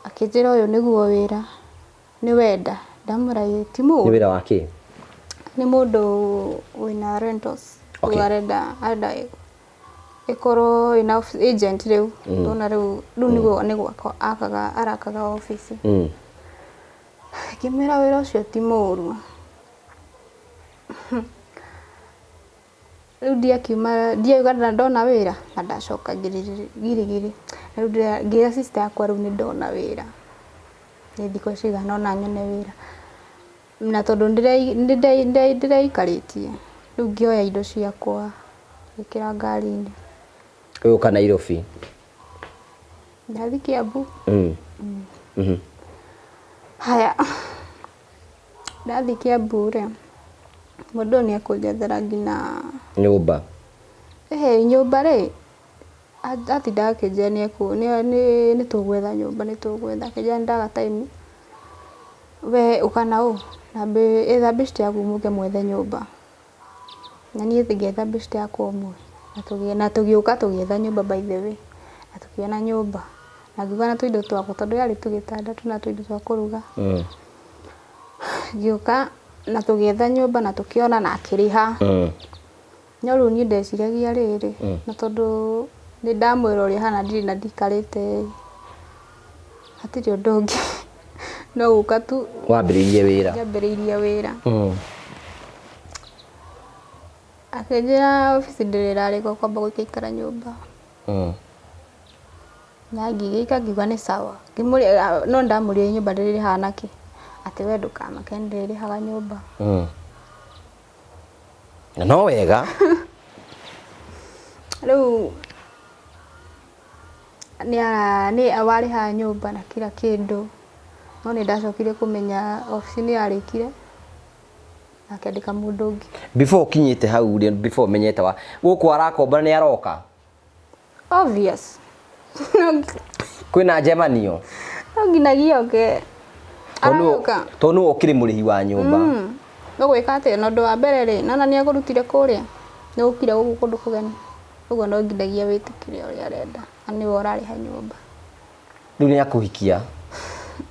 Akĩnjĩra ũyũ nĩguo wĩra nĩ wenda. Ndamwĩra ĩĩ ti mũũru. Nĩ wĩra wa kĩ? Nĩ mũndũ wĩna rentals. Arenda ĩkorwo ĩna agent rĩu. Ndona rĩu nĩguo arakaga office. Ngĩmwĩra wĩra ũcio ti mũũru. Rĩu ndiauga ndona wĩra na ndacoka girigiri. Rĩu ngĩra sister yakwa rĩu nĩ ndona wĩra. Nĩ thikũ cigana ũna nyone wĩra. Na tondũ ndĩreikarĩtie rĩu ngĩoya indo ciakwa ngĩkĩra ngari-inĩ. Ũgĩũka Nairobi? Ndathiĩ Kiambu. Haya ndathiĩ Kiambu rĩ mũndũ nĩ ekũnjethera nginya nyũmba. Nyũmba rĩ atindaga akĩnjĩra nĩ tũgwetha nyũmba akĩnjĩra ndaga time we ũkana ũũ etha best yaku mũke mwethe nyũmba. Na niĩ ngĩetha best yakwa ũmwe na tũgĩũka tũgĩetha nyũmba by the way na tũkĩona nyũmba na ngĩuga na tũindo twakwa tondũ yarĩ tũgĩtandatũ na tũindo twa kũruga. Ngĩũka na tũgĩetha nyũmba na tũkĩona na akĩrĩha. No rĩu niĩ ndeciragia rĩrĩ na tondũ nĩ ndamwĩra ũrĩa hana ndirĩ na ndikarĩte hatirĩ ũndũ ũngĩ no gũka tu wambĩrĩirie wĩra. Akĩnjĩra office ndĩrarĩka kwamba gũikara nyũmba. Na ngĩgĩika ngiuga nĩ sawa. No ndamũria nyũmba ndĩrĩrĩhaga nakĩ atĩ we ndũkamake ndĩrĩrĩhaga nyũmba. No wega. Rĩu nĩ warĩhaga nyũmba na kila kĩndũ no nĩ ndacokire kũmenya office nĩ yarĩkire na akĩandĩka mũndũ ũngĩ. Before ũkinyĩte hau before menyete gũkũ arakomba nĩ aroka? Obvious. Kwĩna njemanio? No nginagia oke. Tondũ nĩwe ũkĩrĩ mũrĩhi wa nyũmba. No gwĩka atĩ na ũndũ wa mbere rĩ nana nĩ agũrutire kũrĩa nĩ gũkire gũkũ kũndũ kũgeni. Ũguo no nginagia wĩtĩkĩre ũrĩa arenda na nĩwe ũrarĩha nyũmba. Rĩu nĩ akũhikia?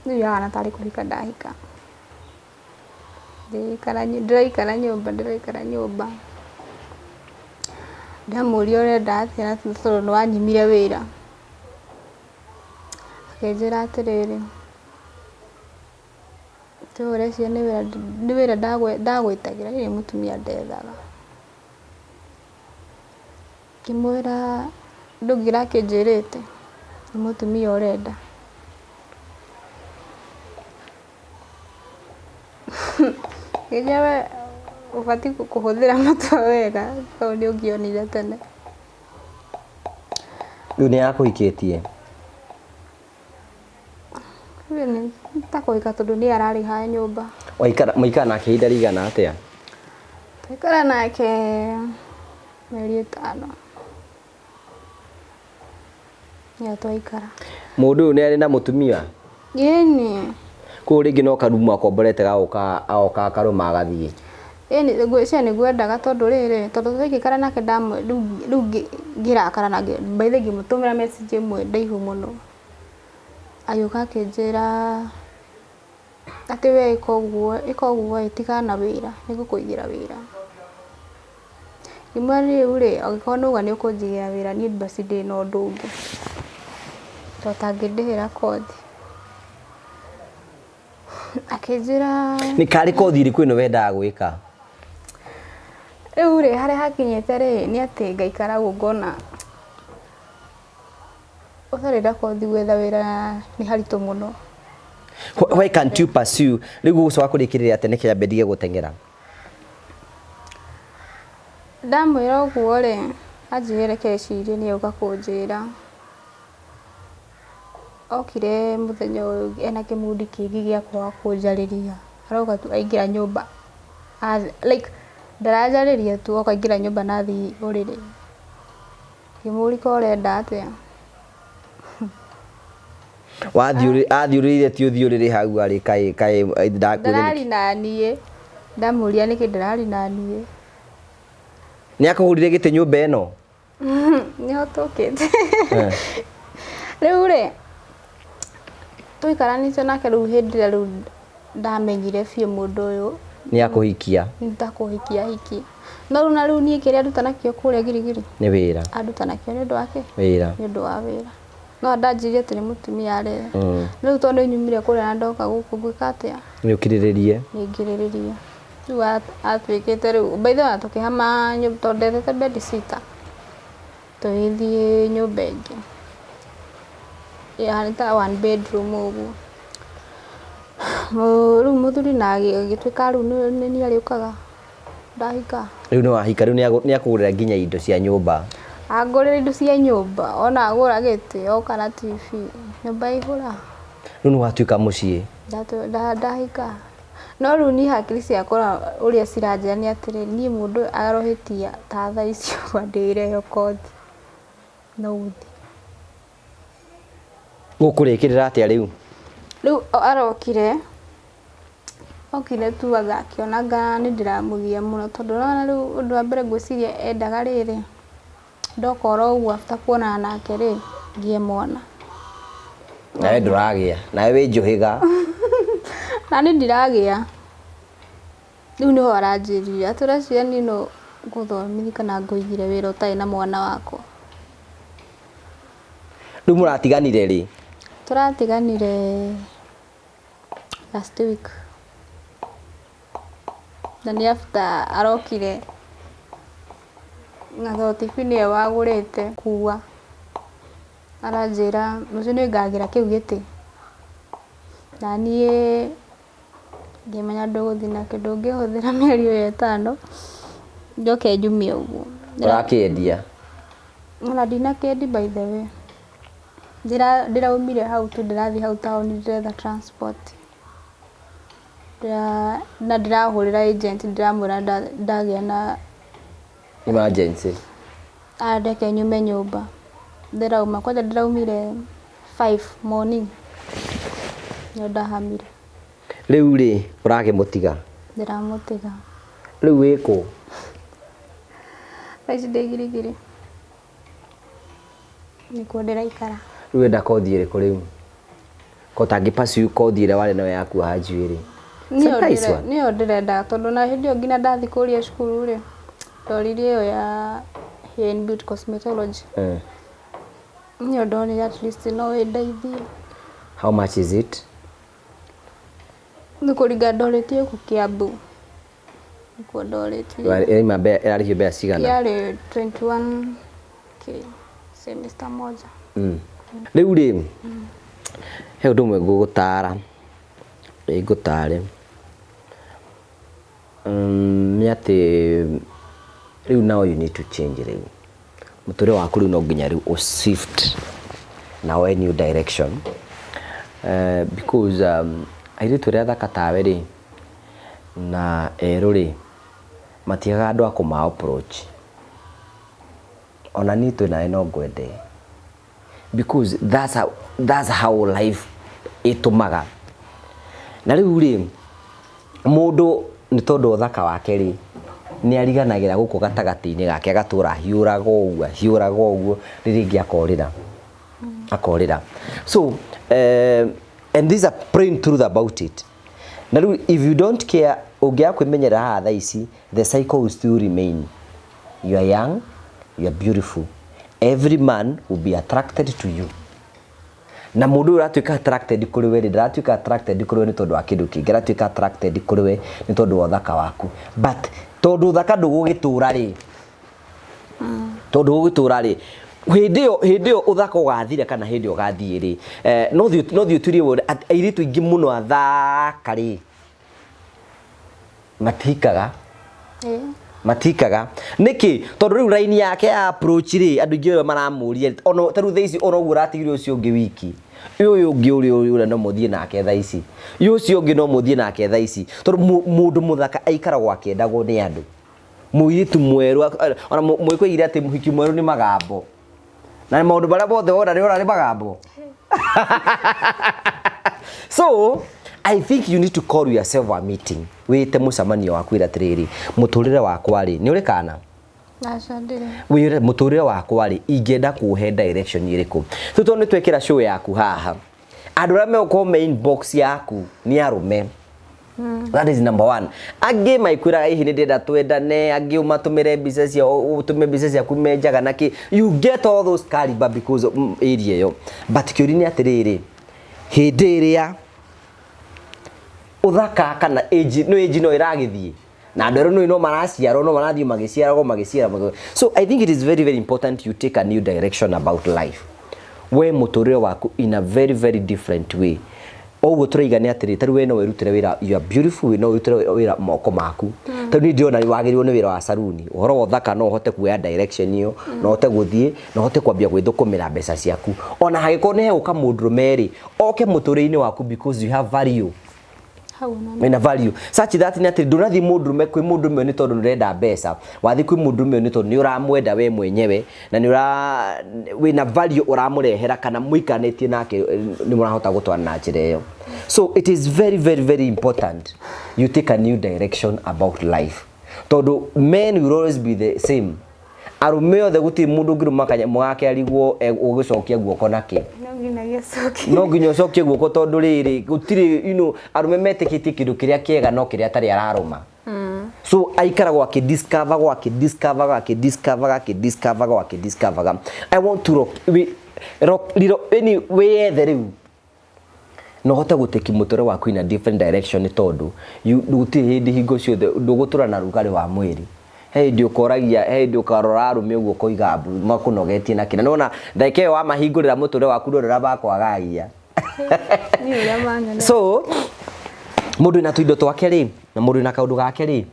Rĩu yahana tarĩ kũhika ndahika. Ndĩraikara nyũmba. Ndamũria ũrenda atĩa tondũ nĩ wanyimire wĩra. Akĩnjĩra atĩrĩrĩ tũreciria nĩ wĩra ndagwĩtagĩra nĩ mũtumia ndethaga. Ngĩmwĩra ndũngĩra akĩnjĩrĩte nĩ mũtumia ũrenda. Nginya we ũbatiĩ kũhũthĩra matua wega tondũ nĩ ũngĩonire tene. Rĩu nĩ akũhikĩtie? Nĩ ta kũhika tondũ nĩ ararĩha nyũmba. Mũikara nake ihinda rĩigana atĩa? Twaikara nake mĩeri 5. Nĩyo twaikara. Mũndũ ũyũ nĩ arĩ na mũtumia? Ĩni. Kũu rĩngĩ no karumu akomborete agoka akarũma agathiĩ? Ĩni ngwĩciria nĩngwendaga tondũ rĩrĩ tondũ twaikara nake rĩu ngĩrakara na by the way ngĩmũtũmĩra message ĩmwe ndaihu mũno. Agĩũka akĩnjĩra atĩ we ĩka ũguo ĩtigana wĩra nĩngũkũigĩra wĩra. Ngĩmwĩra rĩu rĩ angĩkorwo nĩ ũguo nĩ ũkũnjigĩra wĩra niĩ basi ndĩ na ũndũ ũngĩ tondũ tangĩndĩhĩra kothi. Akĩnjĩra nĩ karĩ kothi ĩrĩkũ ĩno wendaga gwĩka? Rĩu rĩ harĩa hakinyĩte rĩ nĩ atĩ ngaikara ũguo ngona ũtarĩ na kothi gwetha wĩra nĩ haritũ mũno. Why can't you pursue rigu so akurikirira atene kia bedige gutengera ndamwira uguo ri anjire kecirie ni uga kunjira okire muthenya uyu ena kimudi kingi gia kwa kunjariria aroga tu aingira nyumba like ndarajariria tu okaingira nyumba nathi urire kimuri ko renda atia athiurire ti uthiurire hau ari kai ndakwire na nie ndamuria niki ndarari na nie ni akagurire gite nyumba eno ni otokete riu ri tuikaranite nake riu hindire riu ndamenyire biũ mundu uyu ni akuhikia ndakuhikia hiki no riu na riu nie kiria ndutanakio kuria girigiri ni wira andutanakio ni ndu wake wira ni ndu wa wira no ndanjirie ati ni mutumia ari riu tondu nyumire kuria na ndoka guku gwika atia ni ukiriririe riu atwikite riu by the way tukihama nyumba tondethete bed sitter tuithie nyumba ingi yani ta one bedroom uguo riu muthuri na agitwika riu ni ariukaga ndahika riu no ahika riu ni akugurira nginya indo cia nyumba agurira indo cia nyumba ona agura giti oka na TV nyumba ihura riu no atuika mucii ndahika no riu ni hakiri ciakora uria ciranjira ni atiri ni mundu arohitia ta thaa icio ndire yo koti no uthi gukurikirira atia riu arokire tu agakionaga ni ndiramugia muno tondu na riu undu wa mbere ngwiciria endaga riri ndokora uguo after kuonana nake ri ngie mwana nawe nduragia nawe wi njuhiga na ni ndiragia riu niho aranjirire aturacia ni no guthomithia kana nguigire wira utai na mwana wako riu muratiganire ri turatiganire last week na ni after arokire na thoti fini wagurite kuwa aranjira mucio ni ngagira kiu giti na nie ngimenya nduguthi nake ndungihuthira mieri yo 5 njoke njumie uguo urakiendia na ndinakendi by the way ndiraumire hau tu ndirathi hau town ndiretha transport na ndirahurira agent ndiramwira ndagia na emergency ndeke nyume nyumba ndirauma kwaja ndiraumire 5 morning nyo ndahamire riu ri urakimutiga ndiramutiga riu wiko raici ndigirigiri nikuo ndiraikara riu enda kothi iriku riu ko tangipasu kothi ire wari nayo yaku hanjuiri niyo ndirenda tondu na hindi yo ngina ndathi kuria cukuru ri ndoririe yo ya hair and beauty cosmetology niyo ndonire at least no indeithie. How much is it? Nikuringa ndoritie ku Kiambu nikuo ndoritie yararihio mbea cigana? Yari 21k semester moja. Riu ri he undu mwe ngugutara ngutare ni ati riu now you need to change riu muture waku riu no nginya riu o shift now a new direction because airitu ria thaka tawe ri na eru ri matiaga andu akuma approach ona ni tu na no ngwende because that's how life itumaga na riu ri mundu ni tondu thaka wake ri ni ariganagira guku gatagati-ini gake agatura hiuraga uguo riringi akorira so and this is a plain truth about it na riu if you don't care ungia kwimenyera ha thaa ici the cycle will still remain. You are young, you are beautiful, every man will be attracted to you na mundu uratuika attracted kuri we ndiratuika attracted kuri we ni tondu wa kindu kingi aratuika attracted kuri we ni tondu wa thaka waku but tondu thaka ndugugitura ri tondu gugitura ri Hĩndĩ uthaka ugathira kana hĩndĩ ugathie ri no thio turie word airitu ingi muno athaka ri matikaga niki tondu riu line yake ya approach ri andu ingi maramuria ono taru thaici ono uratigire ucio ungi wiki uyu ungi uri no muthie nake thaici ucio ungi no muthie nake thaici tondu mundu muthaka aikara gwake ndagwo ni andu muiritu mweru ona mwikoigire ati muhiki mweru ni magambo na maundu bara bothe wona ni ora ni magambo so I think you need to call yourself a meeting wite mucamanio waku ira tiriri muturire wakwa ri ni uri kana Nacandire wire muturire wakwa ri ingenda kuhe direction iriku tuto ni twekira show yaku haha andu ra me ko main box yaku ni arume that is number 1 agi maikwira ihi ni ndenda twendane agi umatumire business ya utume business ya kumenjaga naki you get all those caliber because area yo but kiurini atiriri hindi iria uthaka kana age no iragithie na ndero no maraciaro no marathio magiciara so I think it is very very important you take a new direction about life we muturire waku in a very very different way ogo turaigane atiri taru we no wirutire wira you are beautiful we no wirutire wira moko maku taru ni ndiona wagiriwo ni wira wa saruni uhoro wothaka no hote kuya direction iyo no hote guthie no hote kwambia gwithukumira mbeca ciaku ona hagiko ne uka mundrumeri oke muturire-ini waku because you have value mena value such that ni atiri ndunathi mundurume kwi mundurume ni tondu nurenda mbeca wathi kwi mundurume ni tondu ni uramwenda we mwenyewe na ni wina value uramurehera kana muikanitie nake ni murahota gutwana na njira iyo so it is very very very important you take a new direction about life tondu men will always be the same arume othe guti mundu ngiruma kanya mwake arigwo ugicokia guoko nake no nginya cokie guoko tondu riri gutiri arume metikiti kindu kiria kiega no kiria tari araruma so aikara gwake discover I want to rock any way there no hota guteki mutore waku in a different direction tondu guti hindi hingo ciothe ndugutura na rugari wa mwiri ndio koragia ndio karora arume uguo koigambu makunogetie na kina nona ndaike wa mahingurira mutore waku ndorera bakwagagia ni uria mangana so mundu ina tuindo twake ri na mundu ina kaundu gake ri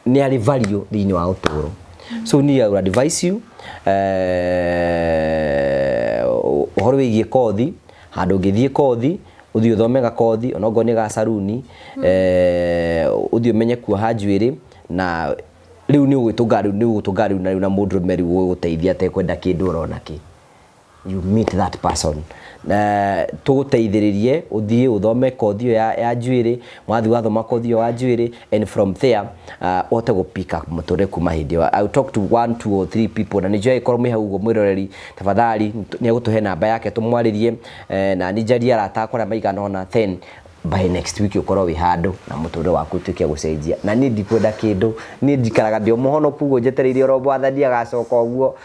ni ari value thiini wa uturo so ni I would advise you uhoro wigie kothi handu ngithie kothi uthio thomega kothi onogo ni ga saruni uthio menye kuoha njuiri na riu ni ugitugaru na mundu meri guteithia te kwenda kindu urona ki you meet that person na tuguteithiririe uthie uthome kothi ya njuiri mwathi wathoma kothi ya njuiri and from there ote go pick up mutore kuma hindi I will talk to 1 2 or 3 people na nije ikorwo hau ugo mwiroreri tafadhali ni agutuhe namba yake tumwaririe na nijaria aratakora maigana ona 10 by next week ukorwo wi handu na mutore waku tuke gucenjia na ni ndikwenda kindu ni ndikaraga ndio muhono kugo njetereire robo athania gacoka uguo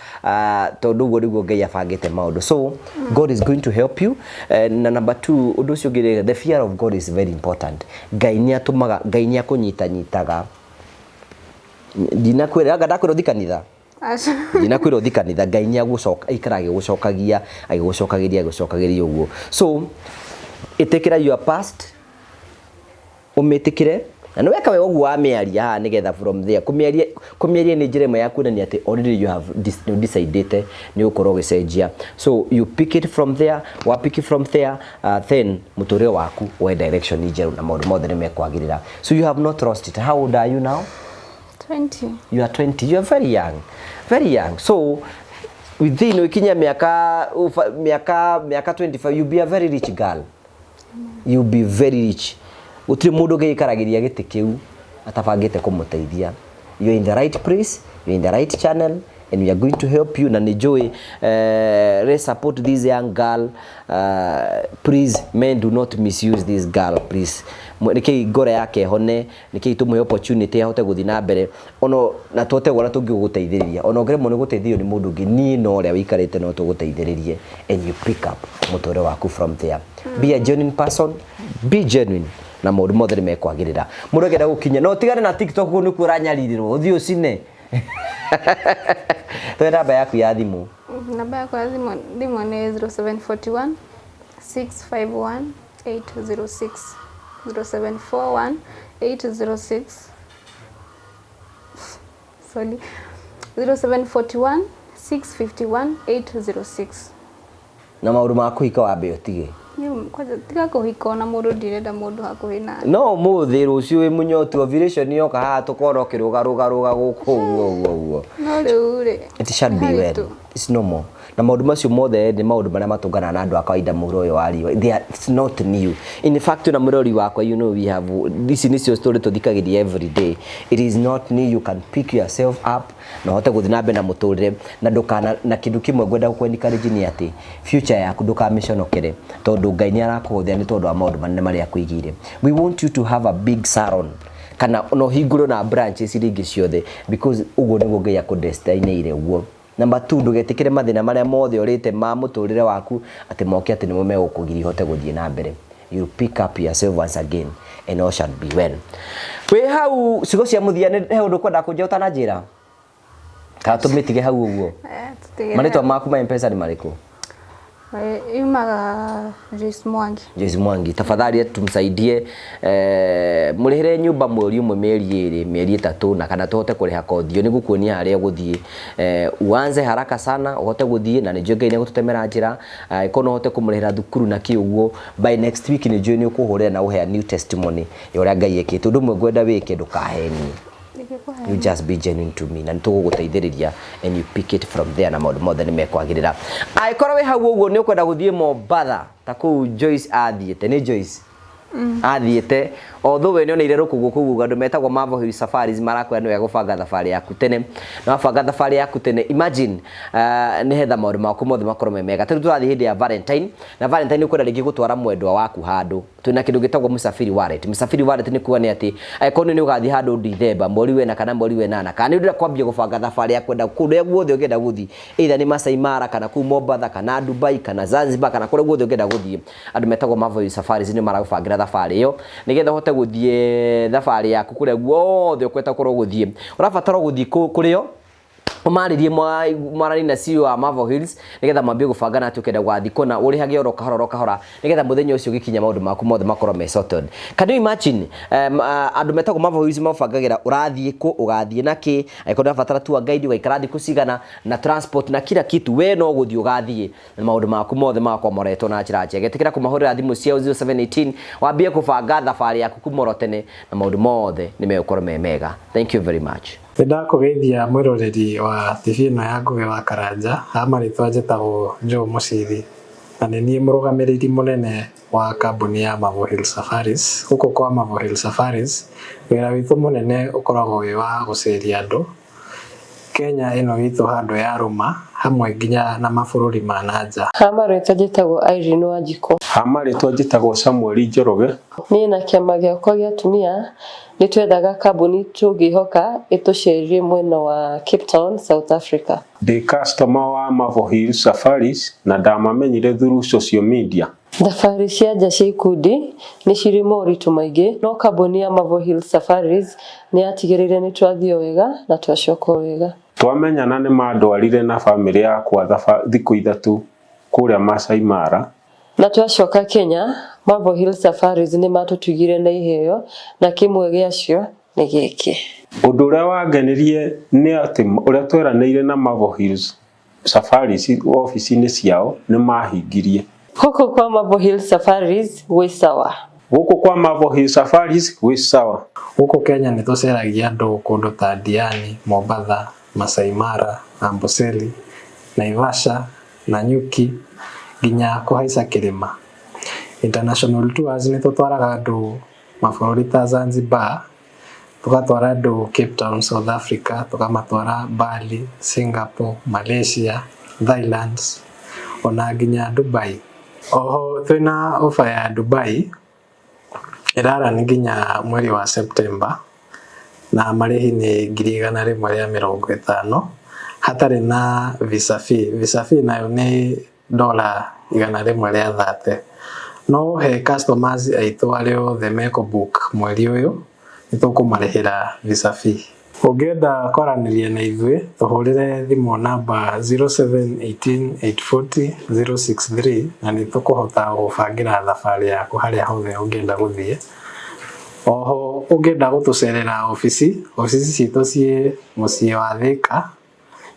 tondu uguo niguo Ngai abangite maundu so God is going to help you na number 2 undu ucio ngire the fear of God is very important Ngai ni atumaga Ngai ni akunyitanyitaga ndinakwira ndakwira thi kanitha ndinakwira thi kanitha Ngai ni agucoka ikarage gucokagiria uguo so itikira your past umetikire na no weka wewe gwa miaria ha nigetha from there kumiaria ni njira ya kuona ni ati already you have decided ni ukorwo gicenjia so you pick it from there then muture waku we direction ni jeru na maundu mothe ni mekwagirira so you have not lost it how old are you now 20 you are 20 you are very young so within ukinya miaka 25 you be a very rich girl you be very rich utri mundu geikaragiria giti kiu atabangite kumuteithia you are in the right place you are in the right channel and we are going to help you na enjoy support this young girl please men do not misuse this girl please nikei gore yake hone nikei tumuhe opportunity ahote guthina mbere ono na tote gora tungiguteithiriria ono ngere mo ni guteithio ni mundu ngi ni no ria wikarite no tuguteithiririe and you pick up mutore waku from there be a genuine person be genuine na maundu mothe ni mekwagirira mundu ngenda gukinya no tigane na TikTok ni kuranyaririrwo uthio cine Tuwe namba yaku ya thimu. Namba yaku ya thimu ni 0741 651 806 0741 806 sorry 0741 651 806. Na maundu ma kuhika wambe utige. Kwanza tiga kuhika na mundu ndirenda mundu hakuhi na. No muthi rucio wi munyotu ovulation yoka ha tukora ukiruga guku uguo. No riu ri. It should be well. It's normal. Na maundu macio mothe ni maundu maria matungana na andu a kawaida muro yo wari. It's not new. In fact na murori wakwa you know we have this is your story to thikagiria every day. It is not new. You can pick yourself up na hote guthina na muturire na ndukana na kindu kimwe gwenda gukwenikareji ni ati future yaku ndukamishonokere tondu Ngai ni arakuthia ni tondu wa maundu manene maria akuigire. We want you to have a big salon kana no hinguro na branches iringi ciothe because uguo niguo Ngai akudestinaire uguo. Number 2 ndugetikire mathina maria mothe urite ma muturire waku ati moke ati nimo megukugiri hote guthie na mbere. You pick up yourself once again and all shall be well. We hau cigo cia muthia ni he undu kwenda kunjota na njira ka tumitige hau uguo marito maku ma M-Pesa ni mariku imaga Joyce Mwangi tafadhali tumsaidie murihire nyumba mweri umwe mieri 3 na kana tuhote kuriha kothio ni gukuonia haria guthie uanze haraka sana uhote guthie na nijo Ngai ni gututemera njira ikono uhote kumurihira thukuru na kiuguo by next week ni jo ni ukuhurira na uhe new testimony ya uria Ngai ekite undu mwe gwenda wike ndukaheni. You just be genuine to me na nituguguteithiriria and you pick it from there na maundu mothe ni mekwagirira. Aikora we hau uguo ni ukwenda guthie Mombatha ta ku Joyce athiete ni Joyce athiete although we nio neire rukugu kugu andu metagwo Marvel Hill Safaris marakwenda no ya gubanga thabari yaku tene na banga thabari yaku tene. Imagine ni hetha maundu maku mothe makorwo mega tatu turathi hindi ya Valentine na Valentine ukwenda ringi gutwara mwendwa waku handu twina kindu gitagwo Musafiri Wallet ni kuwa ni ati aikoni ni ugathi handu December mweri wena kana mweri wenana kana ni ndira kwambia gubanga thabari ya kwenda kundu guothe ungenda guthi either ni Masai Mara kana ku Mombatha kana Dubai kana Zanzibar kana kure guothe ungenda guthi andu metagwo Marvel Hill Safaris ni maragubangira thabari iyo nigetha hote guthie thabari yaku kure guothe ukweta kuro guthie urabatara guthie kurio umaririe mwarani na CEO wa Marvel Hills nigetha mambie gubangana ati ukenda gwathi kona urihage oro kahora nigetha muthenya ucio gikinya maundu maku mothe makorwo me sorted. Can you imagine andu metagwo Marvel Hills mabangagira urathie ku ugathie naki aikona batara tu guide ugaikara thiku cigana na transport na kila kitu we no guthie ugathie na maundu maku mothe makwa moretwo na njira njega. Getikira kumahurira thimu cia 0718 wambie kubanga thabari yaku kumoro tene na maundu mothe ni megukorwo me mega. Thank you very much. Ndakugeithia mwiroreri wa TV ino ya Ngugi wa Karanja amaritwa njitagwo Joe Mucithi na ni nie murugamiriri munene wa kambuni ya Marvel Hill Safaris. Huko kwa Marvel Hill Safaris wira witu munene ukoragwo wi wa guceria andu Kenya ino witu handu ya Roma hamwe nginya na mabururi ma nanja. Hamaritwa njitagwo Irene Wanjiko. Hamaritwa njitagwo Samuel Njoroge. Ni na kiama giakwa gia tumia ni twethaga kambuni tungihoka itucerie mwena wa Cape Town, South Africa. The customer wa Marvel Hill Safaris na ndamamenyire through social media. Thabari cia nja cia ikundi ni ciri moritu maingi no kambuni ya Marvel Hill Safaris ni atigirire ni twathio wega na twacoka wega. Twamenyana ni mandwarire na family yakwa thiku ithatu kuria Masai Mara na twacoka Kenya. Marvel Hill Safaris ni matutugire na iheo na kimwe giacio ni giki. Undu uria wangenirie ni ati uria tweranire na Marvel Hill Safaris office-ini ciao ni mahingirie. Huko kwa Marvel Hill Safaris wi sawa. Huko kwa Marvel Hill Safaris wi sawa. Huko Kenya ni tuceragia andu kundu ta Diani, Mombatha, Masai Mara, Amboseli, Naivasha, Nanyuki nginya kuhaica kirima. International tours ni tutwaraga andu mabururi ta Zanzibar, tukatwara andu Cape Town, South Africa, tukamatwara Bali, Singapore, Malaysia, Thailand ona nginya Dubai. Oho twina ofa ya Dubai irara ni nginya mweri wa September na marihi ni 150 hatari na visa fee nayo ni $130. No he customers aitu alio the make book mweri uyu nitukumarihira visa fee. Ũngĩenda kwaranĩria na ithuĩ tũhũrĩre thimũ namba 0718840063 na nĩtũkũhota gũbangĩra thabarĩ yaku harĩa hothe ũngĩenda gũthiĩ. Oho ũngĩenda gũtũcerera ofici citũ ciĩ mũciĩ wa Thika,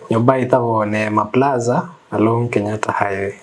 nyũmba ĩtagwo Neema Plaza along Kenyatta Highway.